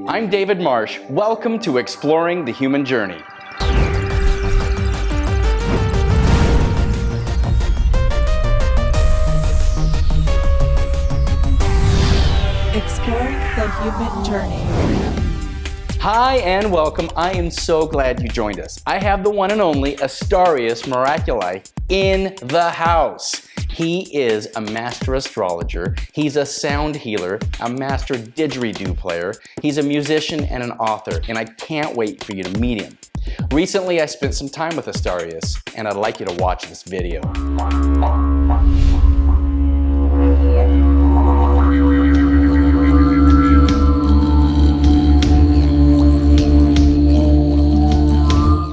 I'm David Marsh. Welcome to Exploring the Human Journey. Exploring the Human Journey. Hi and welcome. I am so glad you joined us. I have the one and only Astarius Miraculii in the house. He is a master astrologer, he's a sound healer, a master didgeridoo player, he's a musician and an author, and I can't wait for you to meet him. Recently, I spent some time with Astarius, and I'd like you to watch this video.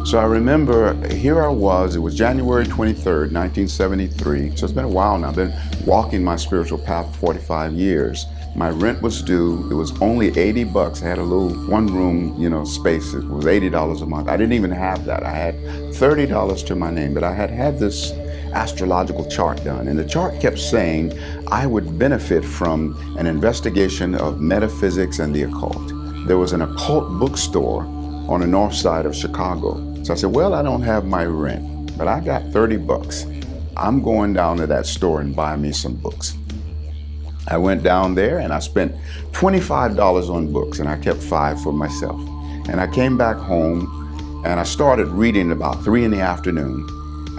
So I remember, here I was, it was January 23rd, 1973. So it's been a while now. I've been walking my spiritual path for 45 years. My rent was due. It was only 80 bucks. I had a little one-room, space. It was $80 a month. I didn't even have that. I had $30 to my name, but I had this astrological chart done. And the chart kept saying I would benefit from an investigation of metaphysics and the occult. There was an occult bookstore on the north side of Chicago. So I said, well, I don't have my rent, but I got 30 bucks. I'm going down to that store and buy me some books. I went down there and I spent $25 on books, and I kept 5 for myself. And I came back home and I started reading about 3 in the afternoon,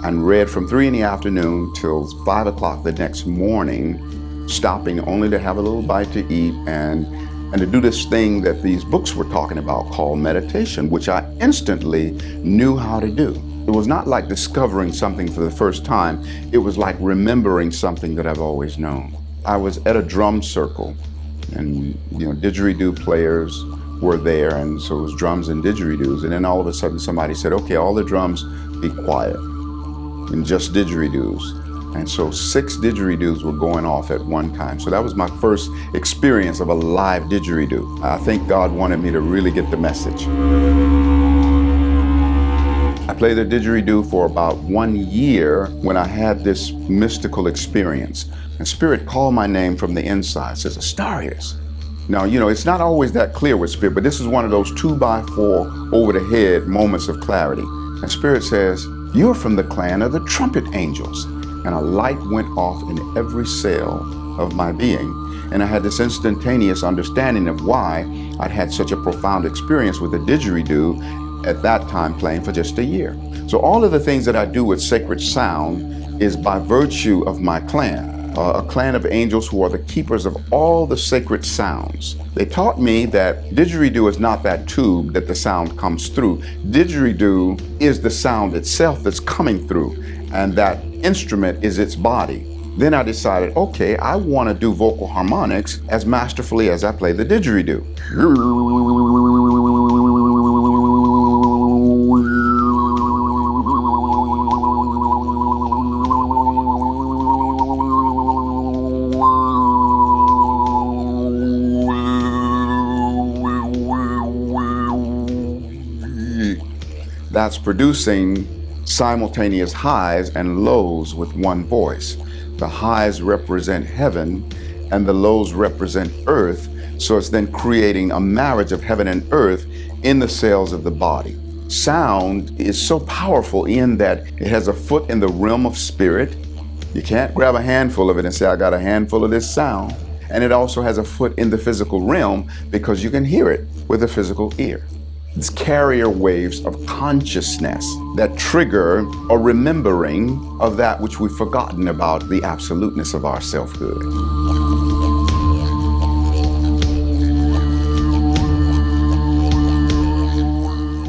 and read from 3 in the afternoon till 5 o'clock the next morning, stopping only to have a little bite to eat and to do this thing that these books were talking about called meditation, which I instantly knew how to do. It was not like discovering something for the first time. It was like remembering something that I've always known. I was at a drum circle, and didgeridoo players were there, and so it was drums and didgeridoos. And then all of a sudden somebody said, okay, all the drums be quiet, and just didgeridoos. And so 6 didgeridoos were going off at one time. So that was my first experience of a live didgeridoo. I think God wanted me to really get the message. I played the didgeridoo for about 1 year when I had this mystical experience. And Spirit called my name from the inside, says, Astarius. Now, it's not always that clear with Spirit, but this is one of those 2x4 over the head moments of clarity. And Spirit says, you're from the clan of the trumpet angels. And a light went off in every cell of my being. And I had this instantaneous understanding of why I'd had such a profound experience with the didgeridoo at that time, playing for just a year. So all of the things that I do with sacred sound is by virtue of my clan. A clan of angels who are the keepers of all the sacred sounds. They taught me that didgeridoo is not that tube that the sound comes through. Didgeridoo is the sound itself that's coming through, and that instrument is its body. Then I decided, okay, I want to do vocal harmonics as masterfully as I play the didgeridoo. That's producing simultaneous highs and lows with one voice. The highs represent heaven and the lows represent earth, so it's then creating a marriage of heaven and earth in the cells of the body. Sound is so powerful in that it has a foot in the realm of spirit. You can't grab a handful of it and say, I got a handful of this sound. And it also has a foot in the physical realm because you can hear it with the physical ear. It's carrier waves of consciousness that trigger a remembering of that which we've forgotten about the absoluteness of our selfhood.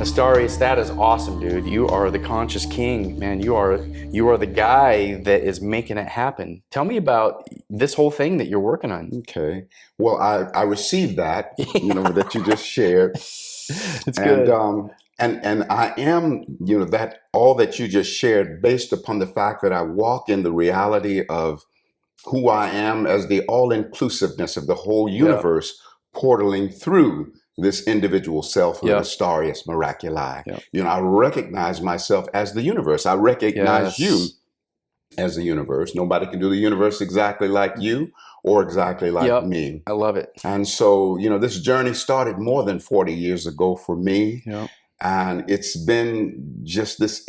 Astarius, that is awesome, dude. You are the conscious king, man. You are the guy that is making it happen. Tell me about this whole thing that you're working on. Okay. Well, I received that, that you just shared. It's good. And I am, that all that you just shared based upon the fact that I walk in the reality of who I am as the all-inclusiveness of the whole universe, portaling through this individual selfhood, Astarius Miraculii. I recognize myself as the universe. I recognize you as the universe. Nobody can do the universe exactly like you or exactly like Yep. me. I love it. And so, this journey started more than 40 years ago for me. Yep. And it's been just this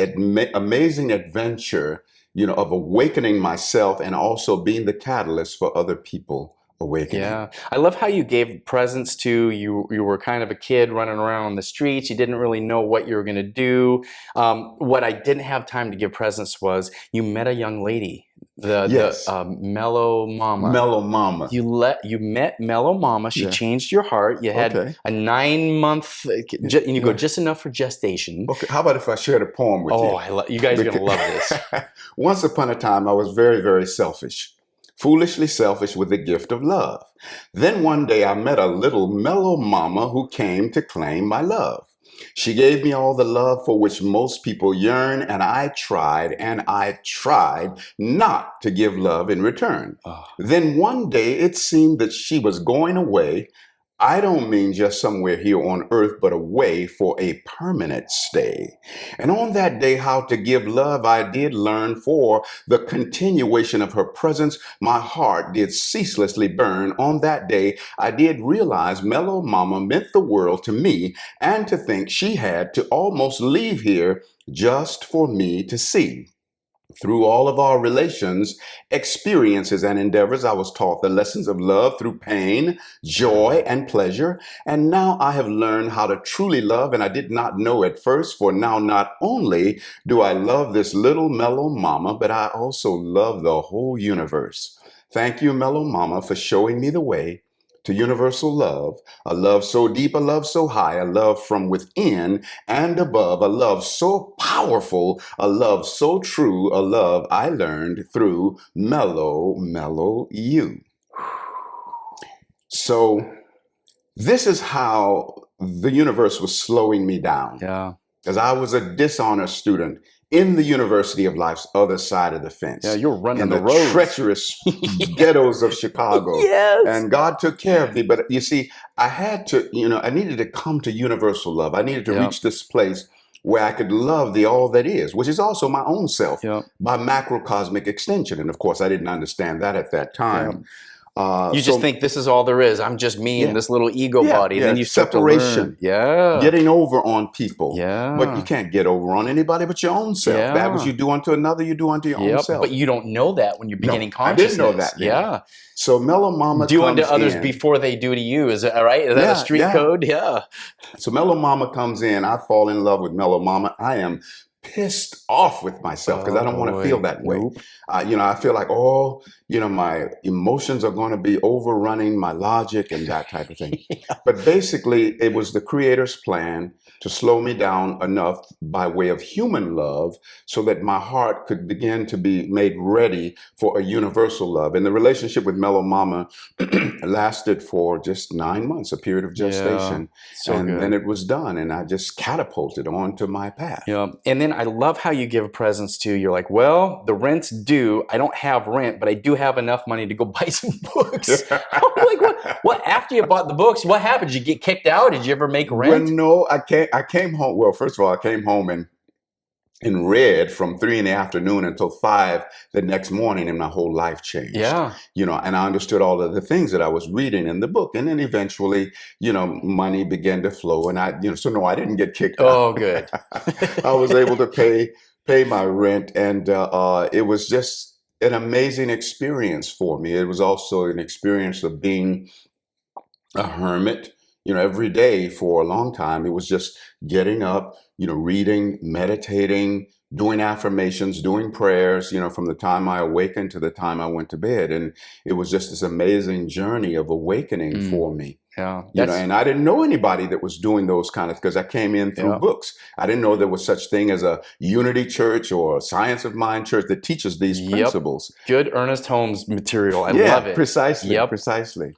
amazing adventure, of awakening myself and also being the catalyst for other people awakening. Yeah. I love how you gave presents to you. You were kind of a kid running around on the streets. You didn't really know what you were going to do. What I didn't have time to give presents was you met a young lady, Yes. the Mellow Mama. Mellow Mama. You met Mellow Mama. She Yeah. changed your heart. You had Okay. a 9-month, and you go just enough for gestation. Okay. How about if I shared a poem with you? Oh, you guys are going to love this. Once upon a time, I was very, very selfish. Foolishly selfish with the gift of love. Then one day I met a little mellow mama who came to claim my love. She gave me all the love for which most people yearn, and I tried not to give love in return. Oh. Then one day it seemed that she was going away. I don't mean just somewhere here on earth, but away for a permanent stay. And on that day, how to give love, I did learn. For the continuation of her presence, my heart did ceaselessly burn. On that day, I did realize Mellow Mama meant the world to me, and to think she had to almost leave here just for me to see. Through all of our relations, experiences, and endeavors, I was taught the lessons of love through pain, joy, and pleasure. And now I have learned how to truly love, and I did not know at first, for now not only do I love this little mellow mama, but I also love the whole universe. Thank you, Mellow Mama, for showing me the way to universal love, a love so deep, a love so high, a love from within and above, a love so powerful, a love so true, a love I learned through mellow you. So this is how the universe was slowing me down. Yeah. Because I was a dishonest student in the University of Life's other side of the fence. Yeah, you're running in the the roads. treacherous ghettos of Chicago. Yes. And God took care of me. But you see, I had to, I needed to come to universal love. I needed to reach this place where I could love the all that is, which is also my own self, by macrocosmic extension. And of course, I didn't understand that at that time. You just think this is all there is. I'm just me in this little ego body. Then you start separation. to learn. Getting over on people. Yeah. But you can't get over on anybody but your own self. Yeah. That which you do unto another, you do unto your own self. But you don't know that when you're beginning consciousness. I didn't know that. Yeah. So Mellow Mama do comes unto others in. before they do to you. Is that right? Is that a street code? Yeah. So Mellow Mama comes in. I fall in love with Mellow Mama. I am pissed off with myself because I don't want to feel that way. Nope. I feel like, my emotions are going to be overrunning my logic and that type of thing. But basically, it was the Creator's plan to slow me down enough by way of human love so that my heart could begin to be made ready for a universal love. And the relationship with Mellow Mama lasted for just 9 months, a period of gestation. And then it was done, and I just catapulted onto my path. Yeah. And then I love how you give presents to, you're like, well, the rent's due. I don't have rent, but I do have enough money to go buy some books. I'm like, what? After you bought the books, what happened? Did you get kicked out? Did you ever make rent? Well, no, I came home. Well, first of all, I came home and read from 3 in the afternoon until 5 the next morning, and my whole life changed. Yeah. And I understood all of the things that I was reading in the book. And then eventually, money began to flow. And I didn't get kicked out. Oh, good. I was able to pay my rent. And it was just an amazing experience for me. It was also an experience of being a hermit. Every day for a long time, it was just getting up, reading, meditating, doing affirmations, doing prayers, from the time I awakened to the time I went to bed. And it was just this amazing journey of awakening for me. Yeah. And I didn't know anybody that was doing those kind of, because I came in through books. I didn't know there was such thing as a unity church or a science of mind church that teaches these principles. Good Ernest Holmes material. I love it. Precisely. Precisely.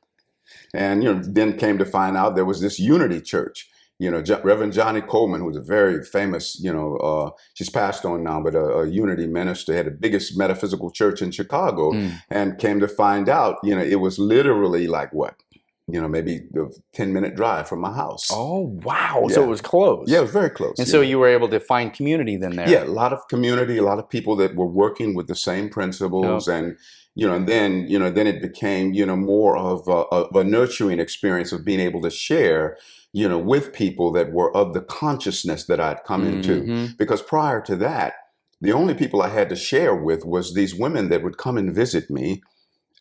And, then came to find out there was this unity church. Reverend Johnny Coleman, who was a very famous, she's passed on now, but a unity minister, had the biggest metaphysical church in Chicago, and came to find out, it was literally like what? maybe a 10-minute drive from my house. Oh, wow. So Yeah. it was close. Yeah, it was very close. And so you were able to find community then there. Yeah, a lot of community, a lot of people that were working with the same principles, and and then it became more of a nurturing experience of being able to share with people that were of the consciousness that I'd come into. Because prior to that, the only people I had to share with was these women that would come and visit me,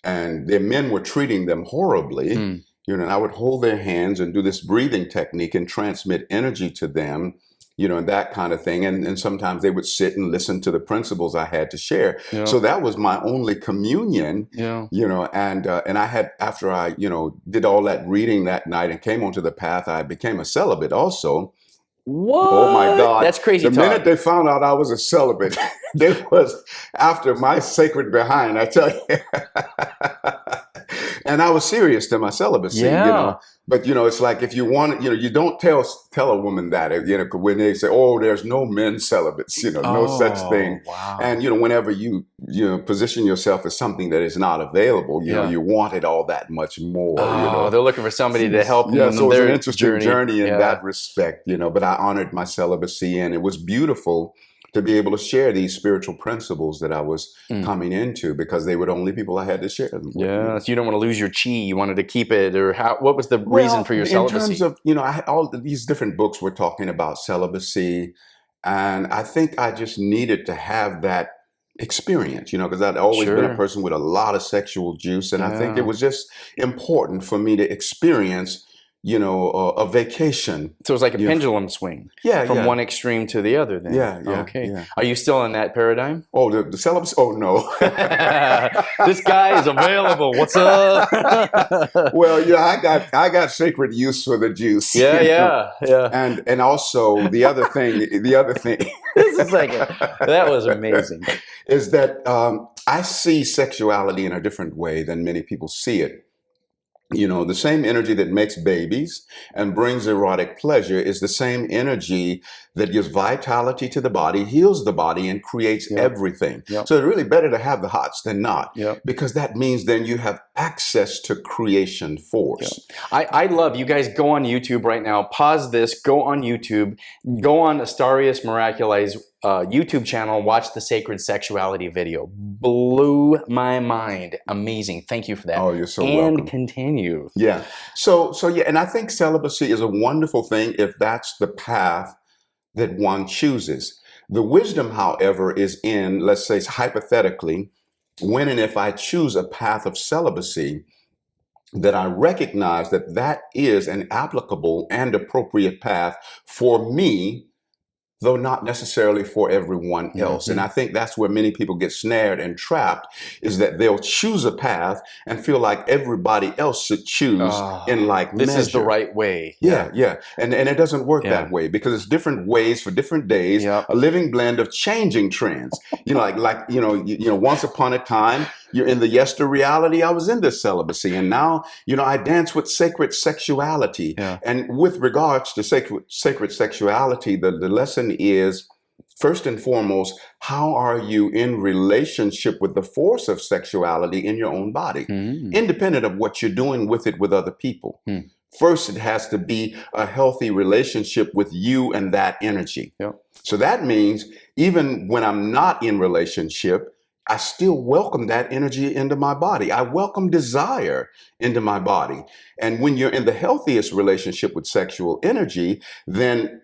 and their men were treating them horribly. And I would hold their hands and do this breathing technique and transmit energy to them, and that kind of thing. And sometimes they would sit and listen to the principles I had to share. So that was my only communion, and I had, after I, did all that reading that night and came onto the path, I became a celibate also. What? Oh my God. That's crazy. The minute they found out I was a celibate, it was after my sacred behind, I tell you. And I was serious to my celibacy, But it's like, if you want, you don't tell a woman that, when they say, "Oh, there's no men celibates," no such thing. Wow. And whenever you position yourself as something that is not available, you want it all that much more. They're looking for somebody to help them. So it was their an interesting journey in Yeah. that respect, But I honored my celibacy, and it was beautiful to be able to share these spiritual principles that I was coming into, because they were the only people I had to share them with. Yeah, so you don't want to lose your chi. You wanted to keep it, or what was the reason for your celibacy? In terms of, all these different books were talking about celibacy, and I think I just needed to have that experience, because I'd always been a person with a lot of sexual juice, and I think it was just important for me to experience a vacation. So it was like a pendulum swing. From one extreme to the other then. Okay. Yeah. Are you still in that paradigm? Oh, the celibacy? Oh, no. This guy is available. What's up? Well, I got sacred use for the juice. Yeah. And also the other thing. This is like that was amazing. Is that I see sexuality in a different way than many people see it. The same energy that makes babies and brings erotic pleasure is the same energy that gives vitality to the body, heals the body, and creates everything. So it's really better to have the hots than not, because that means then you have access to creation force. I love, you guys go on YouTube right now, pause this, go on YouTube, go on Astarius Miraculii's YouTube channel, watch the Sacred Sexuality video. Blew my mind. Amazing. Thank you for that. Oh, you're so welcome. And continue. Yeah. So yeah, and I think celibacy is a wonderful thing if that's the path that one chooses. The wisdom, however, is in, let's say hypothetically, when and if I choose a path of celibacy, that I recognize that that is an applicable and appropriate path for me, though not necessarily for everyone else. And I think that's where many people get snared and trapped, is that they'll choose a path and feel like everybody else should choose in like measure. This is the right way. Yeah. And it doesn't work that way, because it's different ways for different days, a living blend of changing trends. Once upon a time, you're in the yester reality, I was in this celibacy, and now, I dance with sacred sexuality. And with regards to sacred sexuality, the lesson is, first and foremost, how are you in relationship with the force of sexuality in your own body, independent of what you're doing with it with other people. First, it has to be a healthy relationship with you and that energy. So that means even when I'm not in relationship, I still welcome that energy into my body. I welcome desire into my body. And when you're in the healthiest relationship with sexual energy, then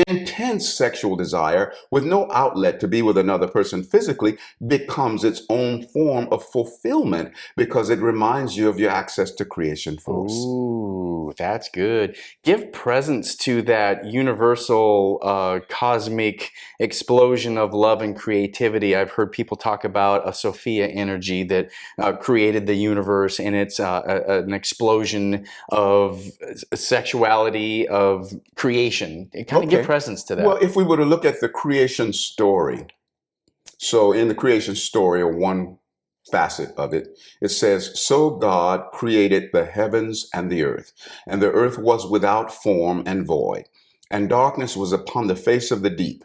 intense sexual desire with no outlet to be with another person physically becomes its own form of fulfillment, because it reminds you of your access to creation force. Ooh, that's good. Give presence to that universal cosmic explosion of love and creativity. I've heard people talk about a Sophia energy that created the universe, and it's an explosion of sexuality, of creation. Kind of give presence to that. Well, if we were to look at the creation story, so in the creation story, or one facet of it, it says, "So God created the heavens and the earth was without form and void, and darkness was upon the face of the deep.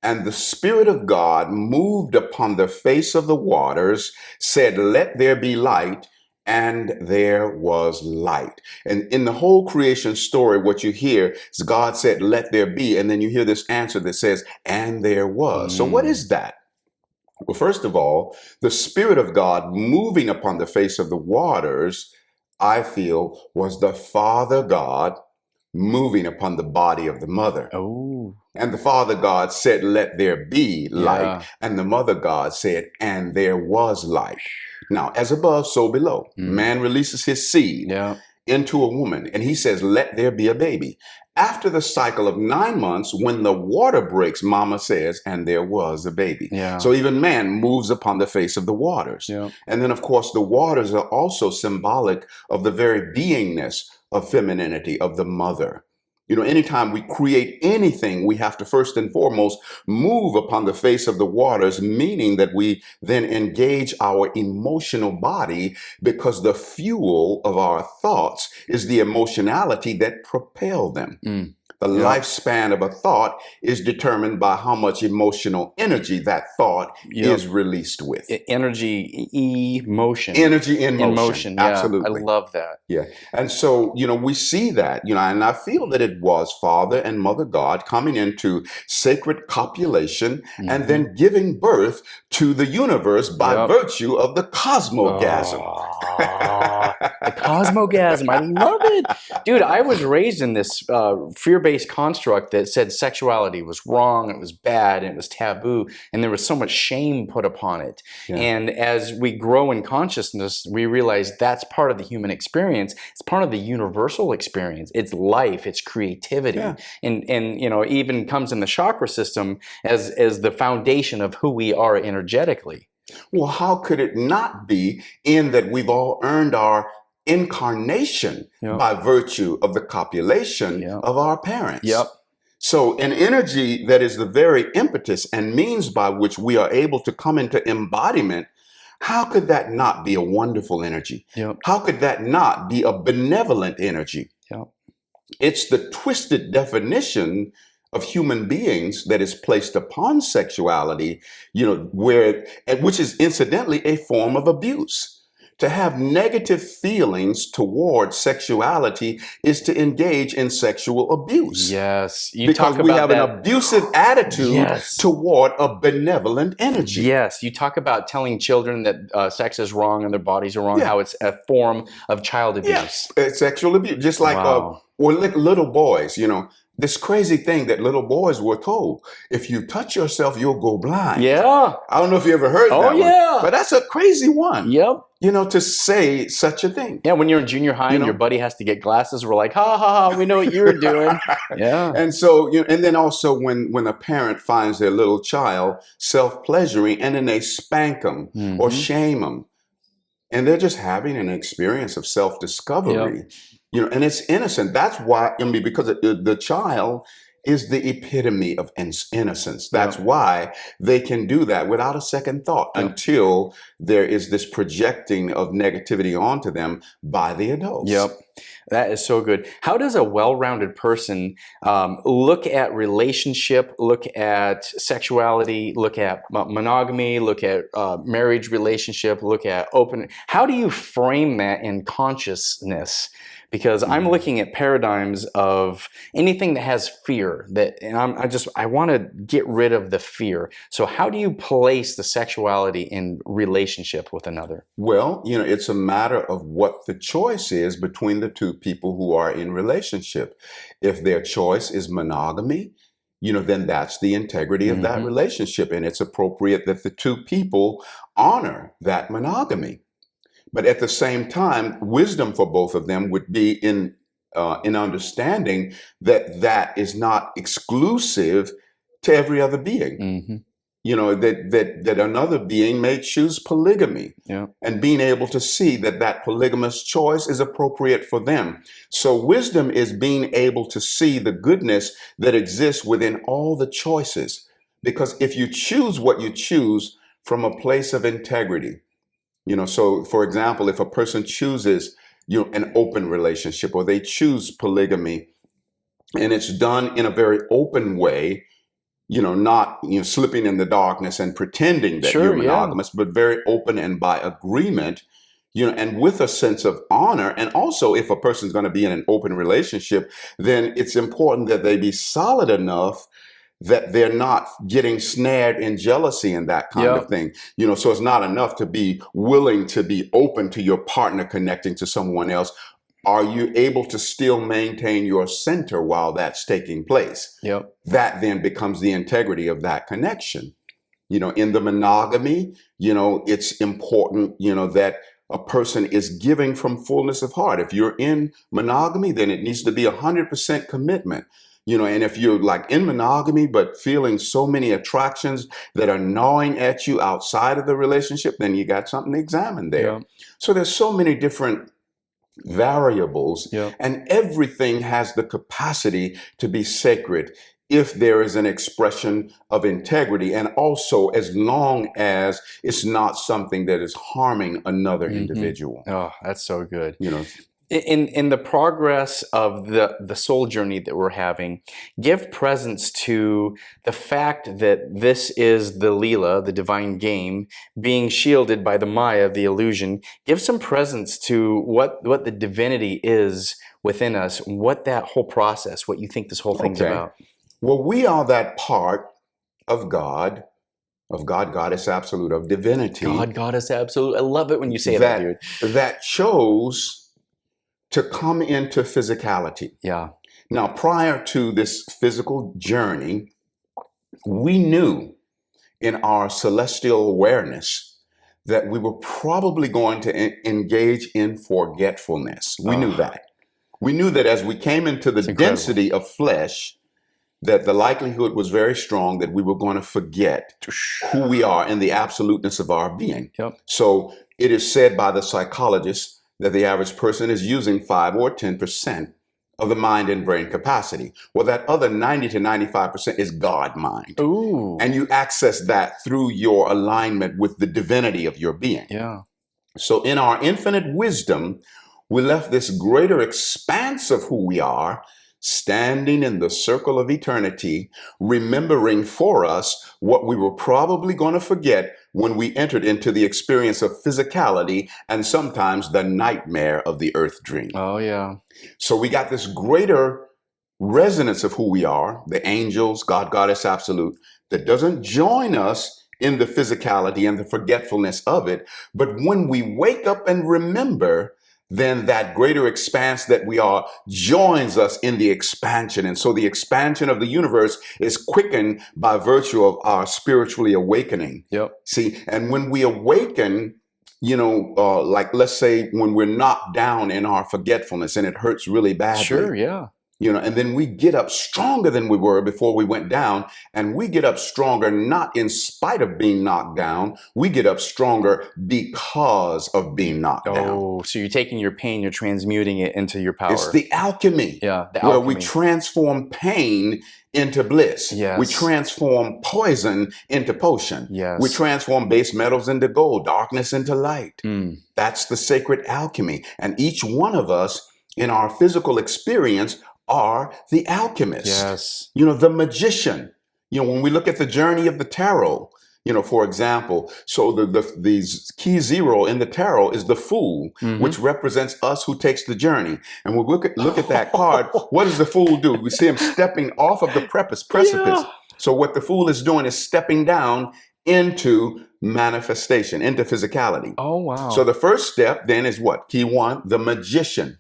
And the Spirit of God moved upon the face of the waters, said, 'Let there be light,' and there was light. And in the whole creation story, what you hear is God said, let there be. And then you hear this answer that says, and there was. So what is that? Well, first of all, the Spirit of God moving upon the face of the waters, I feel, was the Father God moving upon the body of the mother. Oh. And the Father God said, let there be light. Yeah. And the Mother God said, and there was light. Now, as above, so below. Man releases his seed Yeah. into a woman, and he says, let there be a baby. After the cycle of 9 months, when the water breaks, Mama says, and there was a baby. Yeah. So even man moves upon the face of the waters. Yeah. And then, of course, the waters are also symbolic of the very beingness of femininity, of the mother. You know, anytime we create anything, we have to first and foremost move upon the face of the waters, meaning that we then engage our emotional body, because the fuel of our thoughts is the emotionality that propel them. The lifespan of a thought is determined by how much emotional energy that thought is released with. Energy, emotion. Energy in motion. In motion, yeah. Absolutely. I love that. Yeah. And so, you know, we see that, you know, and I feel that it was Father and Mother God coming into sacred copulation and then giving birth to the universe by virtue of the cosmogasm. The cosmogasm. I love it. Dude, I was raised in this fear-based construct that said sexuality was wrong, it was bad, and it was taboo, and there was so much shame put upon it. Yeah. And as we grow in consciousness, we realize that's part of the human experience. It's part of the universal experience. It's life, it's creativity. Yeah. And you know, even comes in the chakra system as the foundation of who we are energetically. Well, how could it not be, in that we've all earned our incarnation by virtue of the copulation of our parents? So an energy that is the very impetus and means by which we are able to come into embodiment, how could that not be a wonderful energy? How could that not be a benevolent energy? It's the twisted definition of human beings that is placed upon sexuality, you know, which is incidentally a form of abuse. To have negative feelings towards sexuality is to engage in sexual abuse. Yes. Because we have an abusive attitude toward a benevolent energy. Yes. You talk about telling children that sex is wrong and their bodies are wrong, how it's a form of child abuse. Sexual abuse. Just like, or like little boys, you know, this crazy thing that little boys were told, if you touch yourself, you'll go blind. Yeah. I don't know if you ever heard that one. But that's a crazy one. You know, to say such a thing. Yeah, when you're in junior high and your buddy has to get glasses, we're like, ha, ha, ha, we know what you were doing. And so, you know, and then also when a parent finds their little child self-pleasuring and then they spank them or shame them, and they're just having an experience of self-discovery. You know, and it's innocent. That's why, I mean, because the child is the epitome of innocence. That's why they can do that without a second thought until there is this projecting of negativity onto them by the adults. That is so good. How does a well-rounded person look at relationship, look at sexuality, look at monogamy, look at marriage relationship, look at open? How do you frame that in consciousness? Because I'm looking at paradigms of anything that has fear, and I want to get rid of the fear. So how do you place the sexuality in relationship with another? Well, you know, it's a matter of what the choice is between the two people who are in relationship. If their choice is monogamy, you know, then that's the integrity of that relationship, and it's appropriate that the two people honor that monogamy. But at the same time, wisdom for both of them would be in understanding that that is not exclusive to every other being. You know, that another being may choose polygamy, and being able to see that that polygamous choice is appropriate for them. So wisdom is being able to see the goodness that exists within all the choices. Because if you choose what you choose from a place of integrity, you know, so for example, if a person chooses, you know, an open relationship, or they choose polygamy, and it's done in a very open way, you know, not, you know, slipping in the darkness and pretending that you're monogamous, but very open and by agreement, and with a sense of honor. And also, if a person's going to be in an open relationship, then it's important that they be solid enough that they're not getting snared in jealousy and that kind of thing. So it's not enough to be willing to be open to your partner connecting to someone else. Are you able to still maintain your center while that's taking place? That then becomes the integrity of that connection. In the monogamy, it's important, that a person is giving from fullness of heart. If you're in monogamy, then it needs to be 100% commitment. And if you're like in monogamy, but feeling so many attractions that are gnawing at you outside of the relationship, then you got something to examine there. So there's so many different variables, and everything has the capacity to be sacred if there is an expression of integrity, and also as long as it's not something that is harming another individual. Oh, that's so good. In the progress of the soul journey that we're having, give presence to the fact that this is the Leela, the divine game, being shielded by the Maya, the illusion. Give some presence to what the divinity is within us, what that whole process, what you think this whole thing's about. Well, we are that part of God, Goddess Absolute, of divinity. God, Goddess Absolute. I love it when you say that, dude. That chose to come into physicality. Now, prior to this physical journey, we knew in our celestial awareness that we were probably going to engage in forgetfulness. We knew that. We knew that as we came into the density of flesh, that the likelihood was very strong that we were going to forget who we are and the absoluteness of our being. So it is said by the psychologists that the average person is using 5 or 10% of the mind and brain capacity. Well, that other 90 to 95% is God mind. And you access that through your alignment with the divinity of your being. So in our infinite wisdom, we left this greater expanse of who we are, standing in the circle of eternity, remembering for us what we were probably going to forget when we entered into the experience of physicality and sometimes the nightmare of the earth dream. So we got this greater resonance of who we are, the angels, God, Goddess Absolute, that doesn't join us in the physicality and the forgetfulness of it. But when we wake up and remember, then that greater expanse that we are joins us in the expansion. And so the expansion of the universe is quickened by virtue of our spiritually awakening. See, and when we awaken, like let's say when we're knocked down in our forgetfulness and it hurts really badly. And then we get up stronger than we were before we went down, and we get up stronger not in spite of being knocked down. We get up stronger because of being knocked down. So you're taking your pain, you're transmuting it into your power. It's the alchemy. Where we transform pain into bliss. We transform poison into potion. We transform base metals into gold, darkness into light. That's the sacred alchemy. And each one of us in our physical experience are the alchemist, the magician. When we look at the journey of the tarot, for example, so the key 0 in the tarot is the fool, which represents us who takes the journey. And we look at that card. What does the fool do? We see him stepping off of the precipice. So what the fool is doing is stepping down into manifestation, into physicality. So the first step then is what? Key 1, the magician.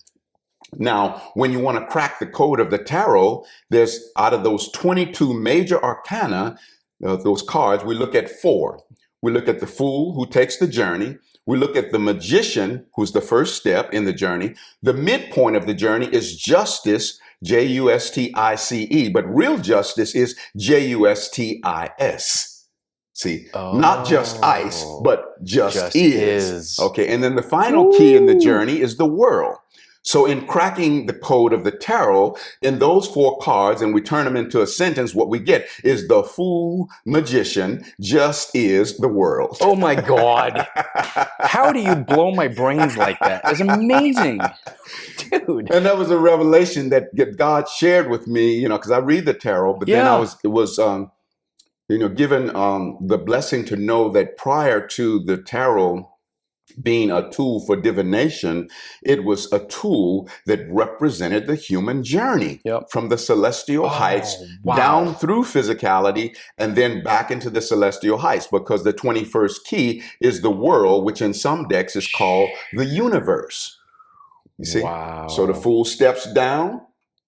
Now, when you want to crack the code of the tarot, there's out of those 22 major arcana, those cards, we look at 4. We look at the fool who takes the journey. We look at the magician, who's the first step in the journey. The midpoint of the journey is justice, Justice, but real justice is Justis. See, not just ice, but just is. Okay, and then the final key in the journey is the world. So in cracking the code of the tarot, in those 4 cards, and we turn them into a sentence, what we get is the fool, magician, just is the world. Oh my God. How do you blow my brains like that? It's amazing. Dude. And that was a revelation that God shared with me, because I read the tarot, but then it was given the blessing to know that prior to the tarot being a tool for divination, it was a tool that represented the human journey from the celestial heights down through physicality and then back into the celestial heights, because the 21st key is the world, which in some decks is called the universe. You see? Wow. So the fool steps down,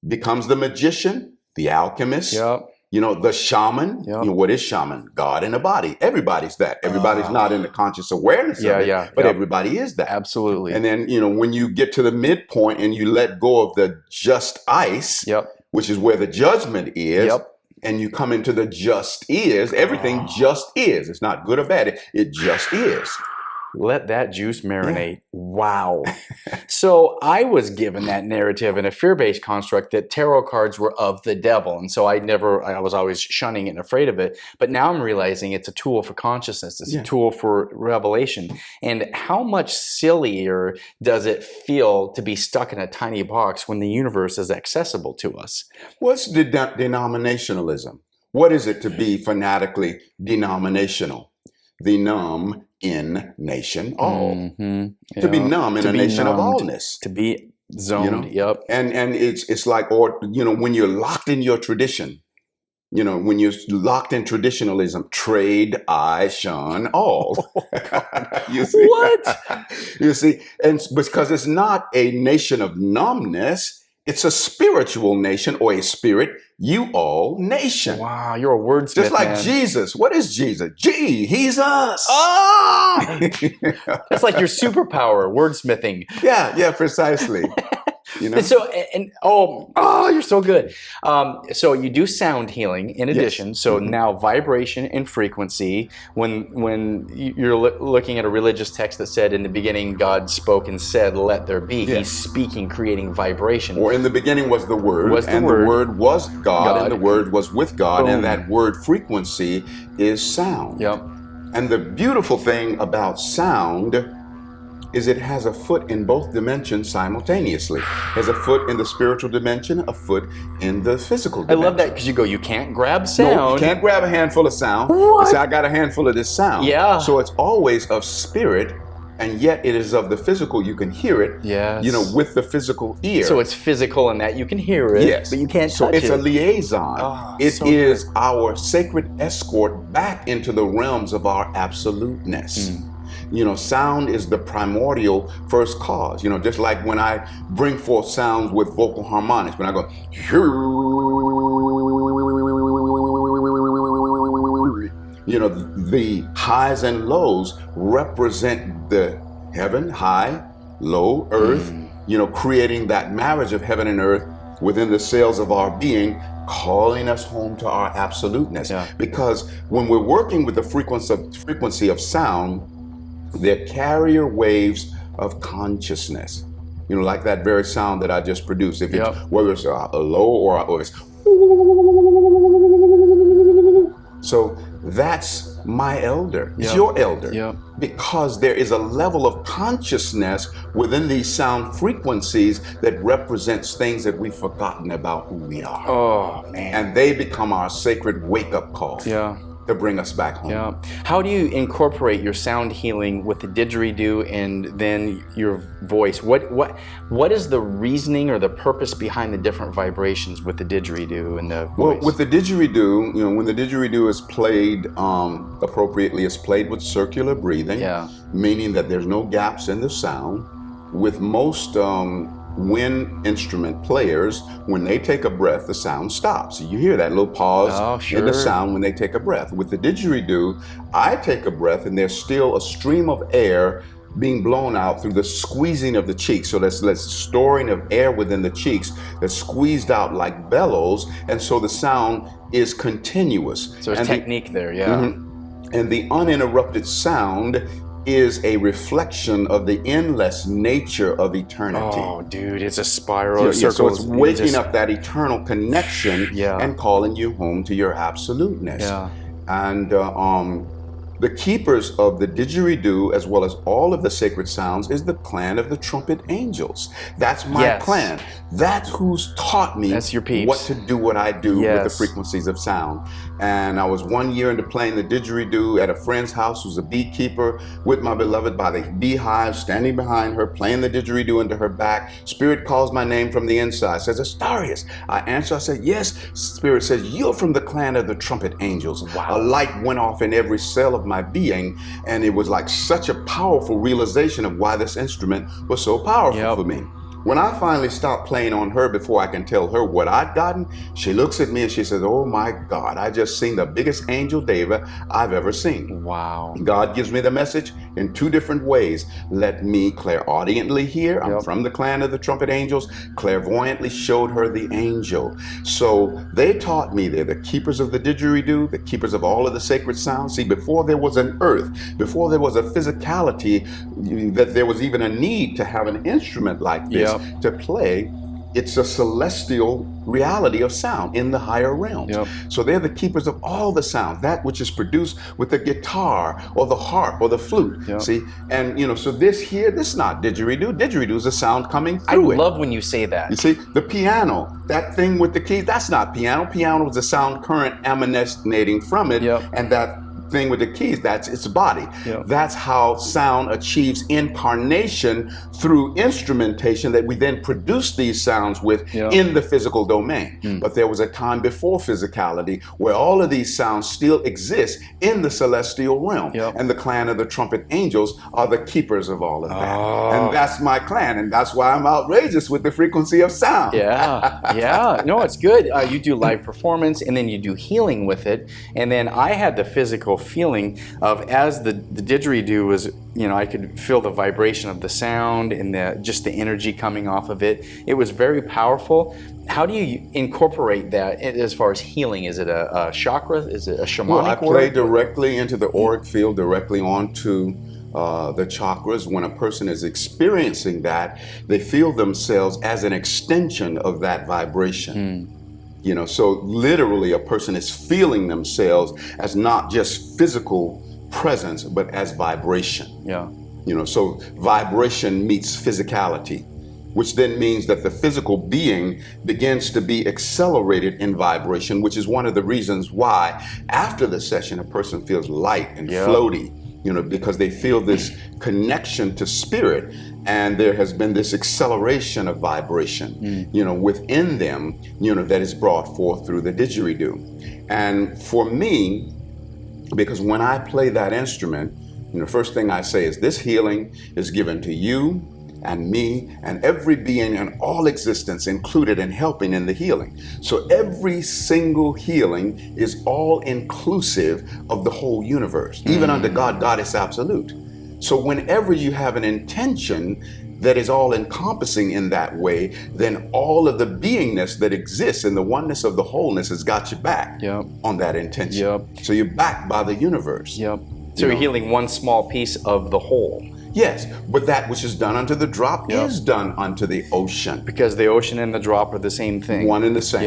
becomes the magician, the alchemist, you know, the shaman. You know, what is shaman? God in a body. Everybody's that. Everybody's not in the conscious awareness of it, but everybody is that. Absolutely. And then, you know, when you get to the midpoint and you let go of the just ice, which is where the judgment is, and you come into the just is, everything just is. It's not good or bad. It just is. Let that juice marinate. Wow. So I was given that narrative in a fear-based construct that tarot cards were of the devil. And so I was always shunning it and afraid of it. But now I'm realizing it's a tool for consciousness. It's a tool for revelation. And how much sillier does it feel to be stuck in a tiny box when the universe is accessible to us? What's denominationalism? What is it to be fanatically denominational? The numb in nation all. To be numb in a nation of allness. To be zoned, And it's like, or, you know, when you're locked in your tradition, you know, when you're locked in traditionalism, trade, I, shun, all. You see? What? You see? And because it's not a nation of numbness, it's a spiritual nation, or a spirit, you all nation. Wow, you're a wordsmith, just like man. Jesus. What is Jesus? He's us. That's like your superpower, wordsmithing. Yeah, precisely. You know? So, you're so good. So you do sound healing in addition. So now vibration and frequency. When you're looking at a religious text that said, in the beginning God spoke and said, let there be. He's speaking, creating vibration. Or in the beginning was the Word. The Word was God, and the Word was with God. Boom. And that word frequency is sound. And the beautiful thing about sound is it has a foot in both dimensions simultaneously. Has a foot in the spiritual dimension, a foot in the physical dimension. I love that, because you can't grab sound. No, you can't grab a handful of sound. What? You say, I got a handful of this sound. Yeah. So it's always of spirit, and yet it is of the physical. You can hear it, you know, with the physical ear. So it's physical in that you can hear it, but you can't touch it. So it's a liaison. It is our sacred escort back into the realms of our absoluteness. You know, sound is the primordial first cause. You know, just like when I bring forth sounds with vocal harmonics, when I go, you know, the highs and lows represent the heaven, high, low, earth, you know, creating that marriage of heaven and earth within the cells of our being, calling us home to our absoluteness. Because when we're working with the frequency of sound, they're carrier waves of consciousness. You know, like that very sound that I just produced. If it's, whether it's a low or it's, so that's my elder. It's your elder. Because there is a level of consciousness within these sound frequencies that represents things that we've forgotten about who we are. Oh, man. And they become our sacred wake-up call. To bring us back home. How do you incorporate your sound healing with the didgeridoo and then your voice? What is the reasoning or the purpose behind the different vibrations with the didgeridoo and the voice? Well, with the didgeridoo, you know, when the didgeridoo is played appropriately, it's played with circular breathing, meaning that there's no gaps in the sound. With most wind instrument players, when they take a breath, the sound stops. You hear that little pause in the sound when they take a breath. With the didgeridoo, I take a breath and there's still a stream of air being blown out through the squeezing of the cheeks. So that's storing of air within the cheeks that's squeezed out like bellows, and so the sound is continuous. So there's technique there, And the uninterrupted sound is a reflection of the endless nature of eternity. Oh, dude, it's a spiral. So it's waking up that eternal connection and calling you home to your absoluteness. And The keepers of the didgeridoo, as well as all of the sacred sounds, is the clan of the trumpet angels. That's my clan. That's who's taught me That's your peeps. what to do, what I do with the frequencies of sound. And I was 1 year into playing the didgeridoo at a friend's house who's a beekeeper, with my beloved by the beehive, standing behind her, playing the didgeridoo into her back. Spirit calls my name from the inside, says, Astarius. I answer, I said, yes. Spirit says, you're from the clan of the trumpet angels. Wow. A light went off in every cell of my being, and it was like such a powerful realization of why this instrument was so powerful for me. When I finally stopped playing on her before I can tell her what I'd gotten, she looks at me and she says, oh my God, I just seen the biggest angel Deva I've ever seen. Wow. God gives me the message in two different ways. Let me clairaudiently hear. I'm from the clan of the trumpet angels. Clairvoyantly showed her the angel. So they taught me they're the keepers of the didgeridoo, the keepers of all of the sacred sounds. See, before there was an earth, before there was a physicality, that there was even a need to have an instrument like this to play, it's a celestial reality of sound in the higher realms. So they're the keepers of all the sound, that which is produced with the guitar or the harp or the flute. See, and so this is not didgeridoo. Didgeridoo is a sound coming through it. I love when you say that. You see, the piano, that thing with the keys, that's not piano. Piano is a sound current emanating from it, and that thing with the keys, that's its body. That's how sound achieves incarnation through instrumentation that we then produce these sounds with in the physical domain. But there was a time before physicality where all of these sounds still exist in the celestial realm. And the clan of the trumpet angels are the keepers of all of that. And that's my clan, and that's why I'm outrageous with the frequency of sound. No, it's good. You do live performance, and then you do healing with it. And then I had the physical feeling of, as the didgeridoo was, I could feel the vibration of the sound and just the energy coming off of it. It was very powerful. How do you incorporate that as far as healing? Is it a chakra? Is it a shamanic Well, I play directly into the auric field, directly onto the chakras. When a person is experiencing that, they feel themselves as an extension of that vibration. So literally a person is feeling themselves as not just physical presence, but as vibration. So vibration meets physicality, which then means that the physical being begins to be accelerated in vibration, which is one of the reasons why after the session, a person feels light and floaty, because they feel this connection to spirit. And there has been this acceleration of vibration, within them, that is brought forth through the didgeridoo. And for me, because when I play that instrument, first thing I say is this healing is given to you and me and every being and all existence included in helping in the healing. So every single healing is all inclusive of the whole universe, even under God, Goddess Absolute. So whenever you have an intention that is all encompassing in that way, then all of the beingness that exists in the oneness of the wholeness has got you back on that intention. So you're backed by the universe. So you're healing one small piece of the whole. Yes, but that which is done unto the drop is done unto the ocean. Because the ocean and the drop are the same thing. One and the same.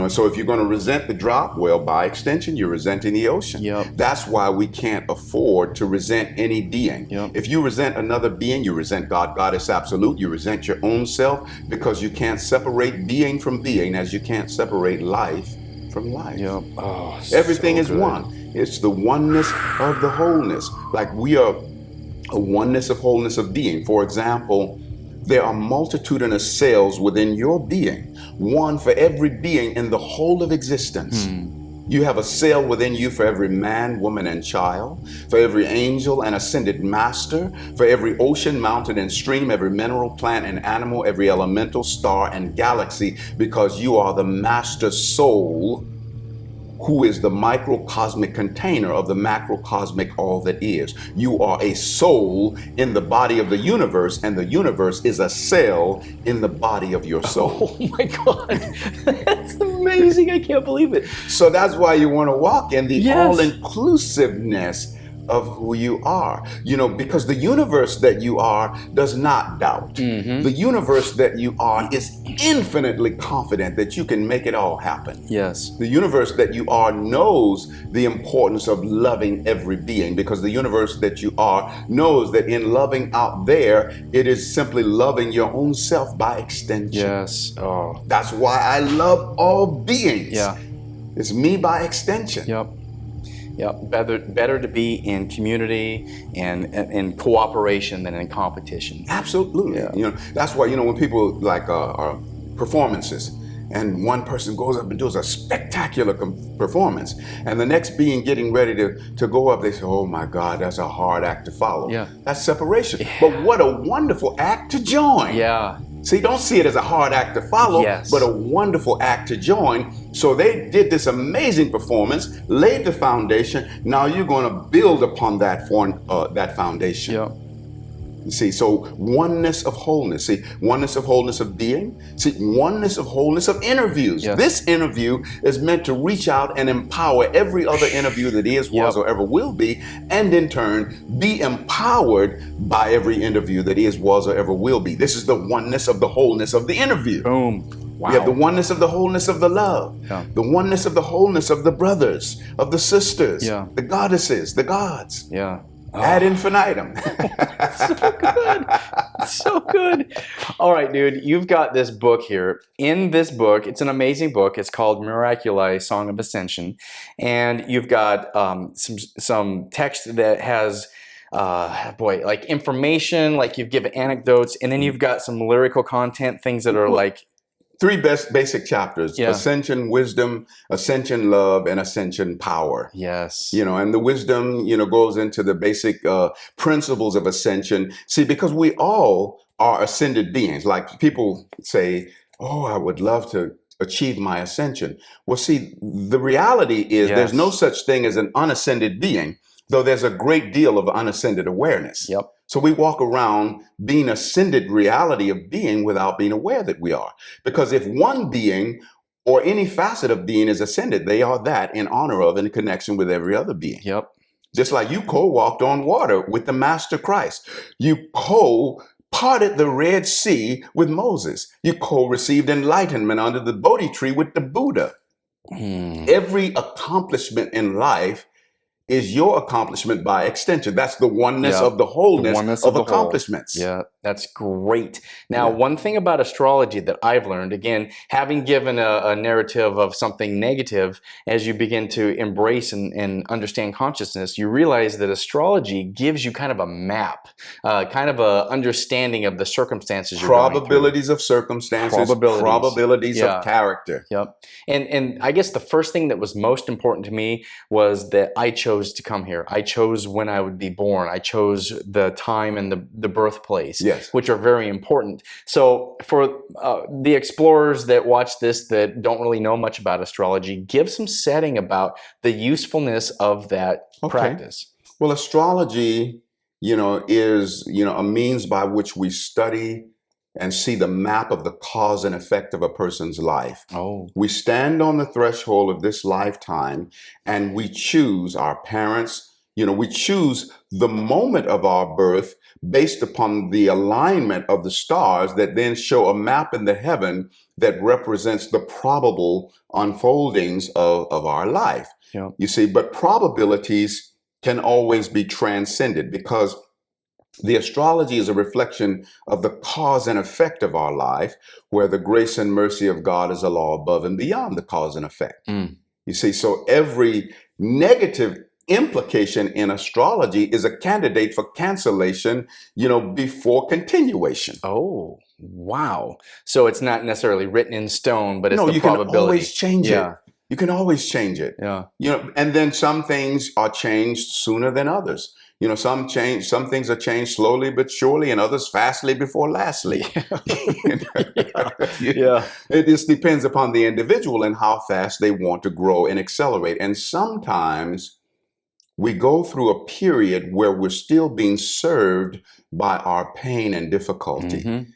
So if you're going to resent the drop, well, by extension, you're resenting the ocean. That's why we can't afford to resent any being. If you resent another being, you resent God, Goddess Absolute, you resent your own self, because you can't separate being from being as you can't separate life from life. Everything is one. It's the oneness of the wholeness. Like we are a oneness of wholeness of being. For example, there are multitudinous cells within your being, one for every being in the whole of existence. You have a cell within you for every man, woman, and child, for every angel and ascended master, for every ocean, mountain, and stream, every mineral, plant, and animal, every elemental, star, and galaxy, because you are the master soul, who is the microcosmic container of the macrocosmic all that is. You are a soul in the body of the universe, and the universe is a cell in the body of your soul. Oh my God, that's amazing. I can't believe it. So that's why you want to walk in the all-inclusiveness of who you are. Because the universe that you are does not doubt. The universe that you are is infinitely confident that you can make it all happen. Yes. The universe that you are knows the importance of loving every being, because the universe that you are knows that in loving out there, it is simply loving your own self by extension. Yes. Oh. That's why I love all beings. Yeah. It's me by extension. Yep. Yep. Better to be in community and in cooperation than in competition. Absolutely. Yeah. That's why, when people like are performances, and one person goes up and does a spectacular performance, and the next being getting ready to go up, they say, oh my God, that's a hard act to follow. Yeah. That's separation. Yeah. But what a wonderful act to join. Yeah. See, don't see it as a hard act to follow, yes. but a wonderful act to join. So they did this amazing performance, laid the foundation. Now you're going to build upon that foundation. Yep. You see, so oneness of wholeness. See, oneness of wholeness of being. See, oneness of wholeness of interviews. Yes. This interview is meant to reach out and empower every other interview that is, was, or ever will be, and in turn, be empowered by every interview that is, was, or ever will be. This is the oneness of the wholeness of the interview. Boom. Wow. We have the oneness of the wholeness of the love, the oneness of the wholeness of the brothers, of the sisters, the goddesses, the gods. Yeah. Oh. Ad infinitum. So good. So good. All right, dude, you've got this book here. In this book, it's an amazing book. It's called Miraculii, Song of Ascension. And you've got some text that has, like information, like you've given anecdotes, and then you've got some lyrical content, things that are like, three basic chapters: Ascension wisdom, Ascension love, and Ascension power. Yes. And the wisdom, goes into the basic principles of ascension. See, because we all are ascended beings. Like people say, oh, I would love to achieve my ascension. Well, see, the reality is there's no such thing as an unascended being, though there's a great deal of unascended awareness. Yep. So we walk around being ascended reality of being without being aware that we are. Because if one being or any facet of being is ascended, they are that in honor of and in connection with every other being. Yep. Just like you co-walked on water with the Master Christ. You co-parted the Red Sea with Moses. You co-received enlightenment under the Bodhi tree with the Buddha. Every accomplishment in life is your accomplishment by extension. That's the oneness of the wholeness of accomplishments. Yeah, that's great. Now, one thing about astrology that I've learned, again, having given a narrative of something negative, as you begin to embrace and understand consciousness, you realize that astrology gives you kind of a map, kind of a understanding of the circumstances you're probabilities of circumstances, probabilities of character. Yep. And I guess the first thing that was most important to me was that I chose to come here. I chose when I would be born. I chose the time and the birthplace, which are very important. So for the explorers that watch this that don't really know much about astrology, give some setting about the usefulness of that practice. Well, astrology, is, a means by which we study and see the map of the cause and effect of a person's life. We stand on the threshold of this lifetime and we choose our parents. We choose the moment of our birth based upon the alignment of the stars that then show a map in the heaven that represents the probable unfoldings of our life. You see, but probabilities can always be transcended because the astrology is a reflection of the cause and effect of our life, where the grace and mercy of God is a law above and beyond the cause and effect. You see, so every negative implication in astrology is a candidate for cancellation, before continuation. Oh, wow. So it's not necessarily written in stone, but it's the probability. You can always change it. You can always change it. And then some things are changed sooner than others. Some things are changed slowly but surely, and others fastly before lastly. It just depends upon the individual and how fast they want to grow and accelerate. And sometimes we go through a period where we're still being served by our pain and difficulty.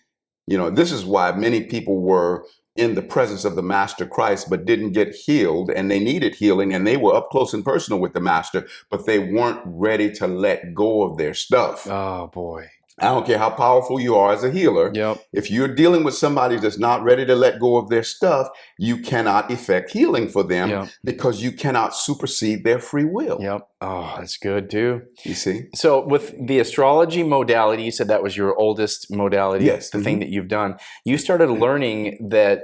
This is why many people were in the presence of the Master Christ, but didn't get healed, and they needed healing, and they were up close and personal with the Master, but they weren't ready to let go of their stuff. Oh boy. I don't care how powerful you are as a healer. Yep. If you're dealing with somebody that's not ready to let go of their stuff, you cannot effect healing for them Yep. because you cannot supersede their free will. Yep. Oh, that's good too. You see? So with the astrology modality, you said that was your oldest modality. Yes. The thing that you've done. You started learning that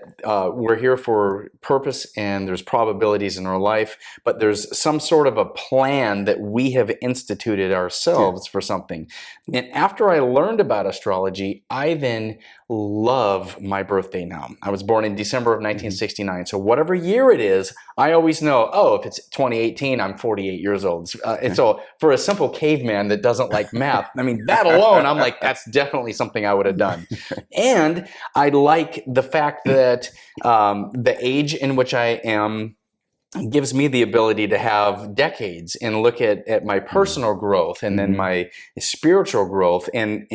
we're here for purpose and there's probabilities in our life, but there's some sort of a plan that we have instituted ourselves for something. And after I learned about astrology, I then love my birthday now. I was born in December of 1969. So whatever year it is, I always know, oh, if it's 2018, I'm 48 years old. And so for a simple caveman that doesn't like math, I mean, that alone, I'm like, that's definitely something I would have done. And I like the fact that the age in which I am gives me the ability to have decades and look at my personal growth and then my spiritual growth. And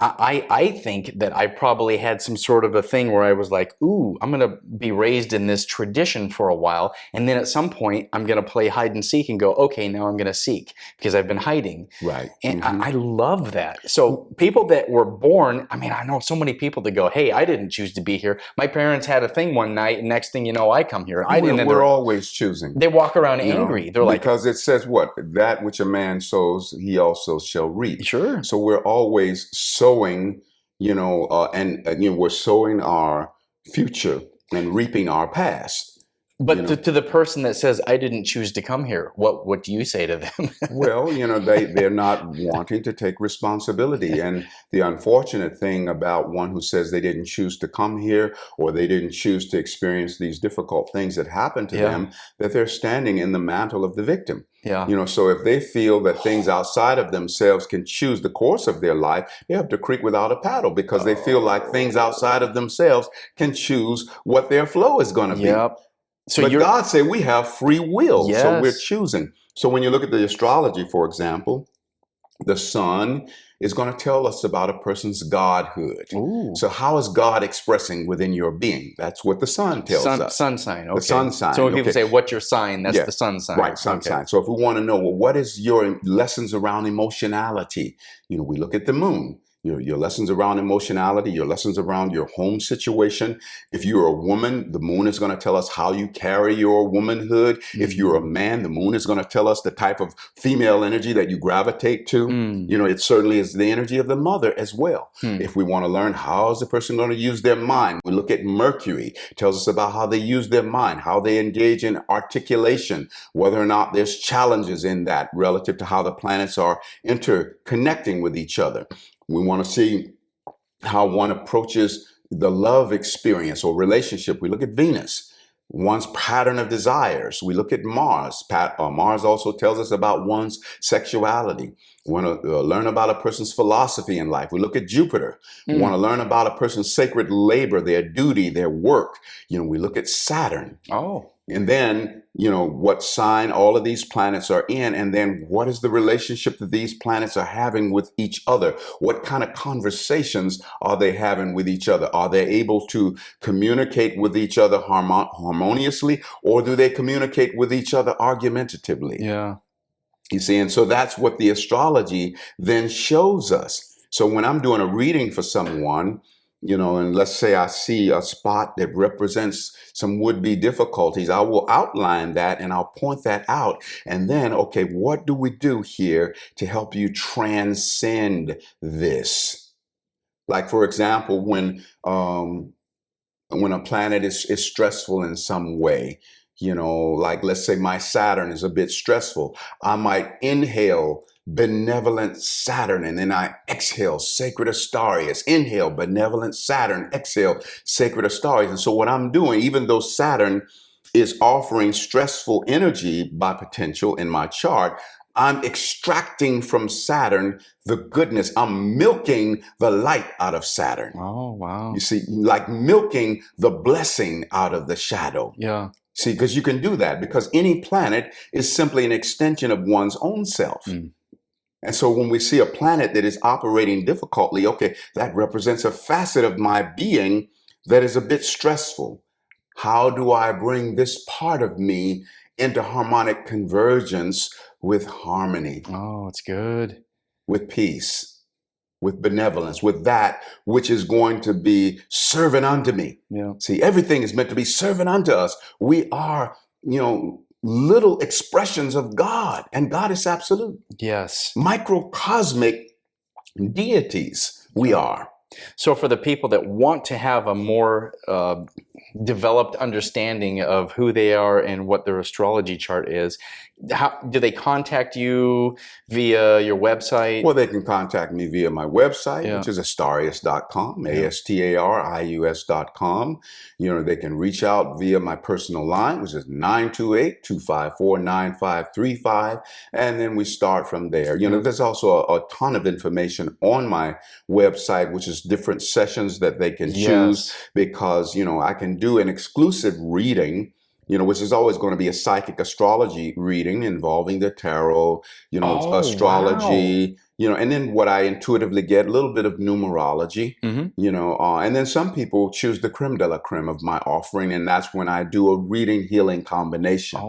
I think that I probably had some sort of a thing where I was like, ooh, I'm going to be raised in this tradition for a while. And then at some point, I'm going to play hide and seek and go, okay, now I'm going to seek because I've been hiding. Right. And I love that. So people that were born, I mean, I know so many people that go, hey, I didn't choose to be here. My parents had a thing one night and next thing you know, I come here. We're always choosing. They walk around angry. They're like, because it says what? That which a man sows, he also shall reap. Sure. So we're always sowing, and we're sowing our future and reaping our past. But to the person that says, I didn't choose to come here, what do you say to them? Well, they're not wanting to take responsibility. And the unfortunate thing about one who says they didn't choose to come here or they didn't choose to experience these difficult things that happened to them, that they're standing in the mantle of the victim. Yeah. So if they feel that things outside of themselves can choose the course of their life, they have to creek without a paddle because they feel like things outside of themselves can choose what their flow is going to be. Yep. So but God said we have free will, Yes. so we're choosing. So when you look at the astrology, for example, the sun is going to tell us about a person's godhood. Ooh. So how is God expressing within your being? That's what the sun tells us. Sun sign. Okay. The sun sign. So when people say, what's your sign? That's Yeah. the sun sign. Right, sun sign. So if we want to know, well, what is your lessons around emotionality? We look at the moon. Your lessons around emotionality, your lessons around your home situation. If you're a woman, the moon is going to tell us how you carry your womanhood. If you're a man, the moon is going to tell us the type of female energy that you gravitate to. It certainly is the energy of the mother as well. If we want to learn how is a person going to use their mind, we look at Mercury. It tells us about how they use their mind, how they engage in articulation, whether or not there's challenges in that relative to how the planets are interconnecting with each other. We want to see how one approaches the love experience or relationship. We look at Venus, one's pattern of desires. We look at Mars. Mars also tells us about one's sexuality. We want to learn about a person's philosophy in life. We look at Jupiter. We want to learn about a person's sacred labor, their duty, their work. We look at Saturn. Oh. And then, what sign all of these planets are in, and then what is the relationship that these planets are having with each other? What kind of conversations are they having with each other? Are they able to communicate with each other harmoniously, or do they communicate with each other argumentatively? Yeah. You see, and so that's what the astrology then shows us. So when I'm doing a reading for someone, and let's say I see a spot that represents some would-be difficulties, I will outline that and I'll point that out. And then, okay, what do we do here to help you transcend this? Like, for example, when a planet is stressful in some way, like let's say my Saturn is a bit stressful, I might inhale benevolent Saturn, and then I exhale sacred Astarius. Inhale benevolent Saturn, exhale sacred Astarius. And so what I'm doing, even though Saturn is offering stressful energy by potential in my chart, I'm extracting from Saturn the goodness. I'm milking the light out of Saturn. Oh, wow. You see, like milking the blessing out of the shadow. Yeah. See, because you can do that because any planet is simply an extension of one's own self. And so when we see a planet that is operating difficultly, okay, that represents a facet of my being that is a bit stressful. How do I bring this part of me into harmonic convergence with harmony, Oh, it's good. with peace, with benevolence, with that which is going to be servant unto me? Yeah. See, everything is meant to be servant unto us. We are, little expressions of God, and God is absolute. Yes. Microcosmic deities we are. So for the people that want to have a more developed understanding of who they are and what their astrology chart is, how do they contact you via your website? Well, they can contact me via my website, Yeah. which is astarius.com, Yeah. astarius.com. They can reach out via my personal line, which is 928-254-9535. And then we start from there. There's also a ton of information on my website, which is different sessions that they can choose, because, I can do an exclusive reading, which is always going to be a psychic astrology reading involving the tarot, astrology, and then what I intuitively get, a little bit of numerology, and then some people choose the creme de la creme of my offering, and that's when I do a reading healing combination,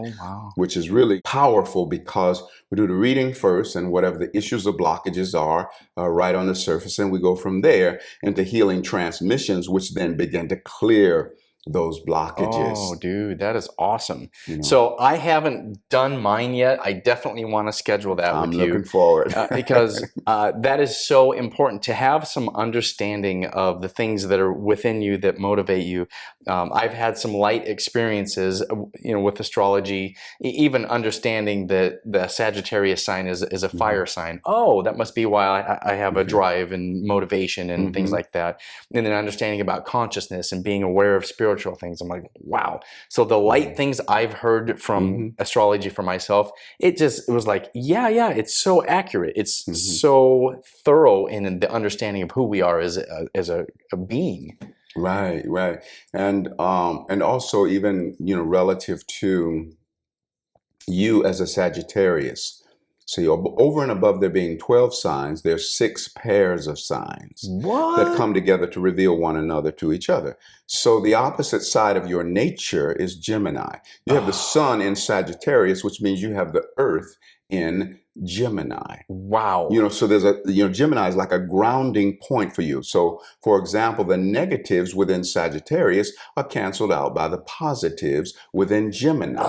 which is really powerful, because we do the reading first, and whatever the issues or blockages are right on the surface, and we go from there into healing transmissions, which then begin to clear those blockages. Oh, dude, that is awesome. So I haven't done mine yet. I definitely want to schedule that with you. I'm looking forward. Because that is so important, to have some understanding of the things that are within you that motivate you. I've had some light experiences, with astrology, even understanding that the Sagittarius sign is a fire sign. Oh, that must be why I have a drive and motivation and things like that. And then understanding about consciousness and being aware of spiritual things. I'm like, wow. So the light things I've heard from astrology for myself, it was like, yeah, it's so accurate. It's so thorough in the understanding of who we are as a being. Right. And also even, relative to you as a Sagittarius. So over and above there being 12 signs, there's 6 pairs of signs that come together to reveal one another to each other. So the opposite side of your nature is Gemini. You have the sun in Sagittarius, which means you have the earth in Gemini. Wow. So there's Gemini is like a grounding point for you. So, for example, the negatives within Sagittarius are canceled out by the positives within Gemini.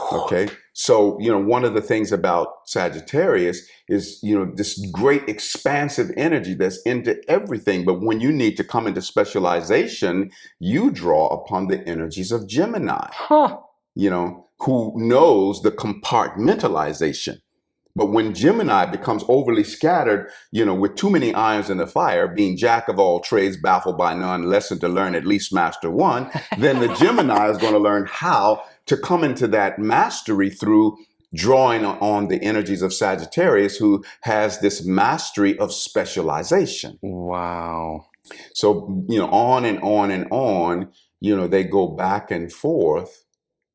Okay. So, one of the things about Sagittarius is, this great expansive energy that's into everything. But when you need to come into specialization, you draw upon the energies of Gemini, who knows the compartmentalization. But when Gemini becomes overly scattered, with too many irons in the fire, being jack of all trades, baffled by none, lesson to learn, at least master one, then the Gemini is going to learn how to come into that mastery through drawing on the energies of Sagittarius, who has this mastery of specialization. Wow. So, on and on and on, they go back and forth,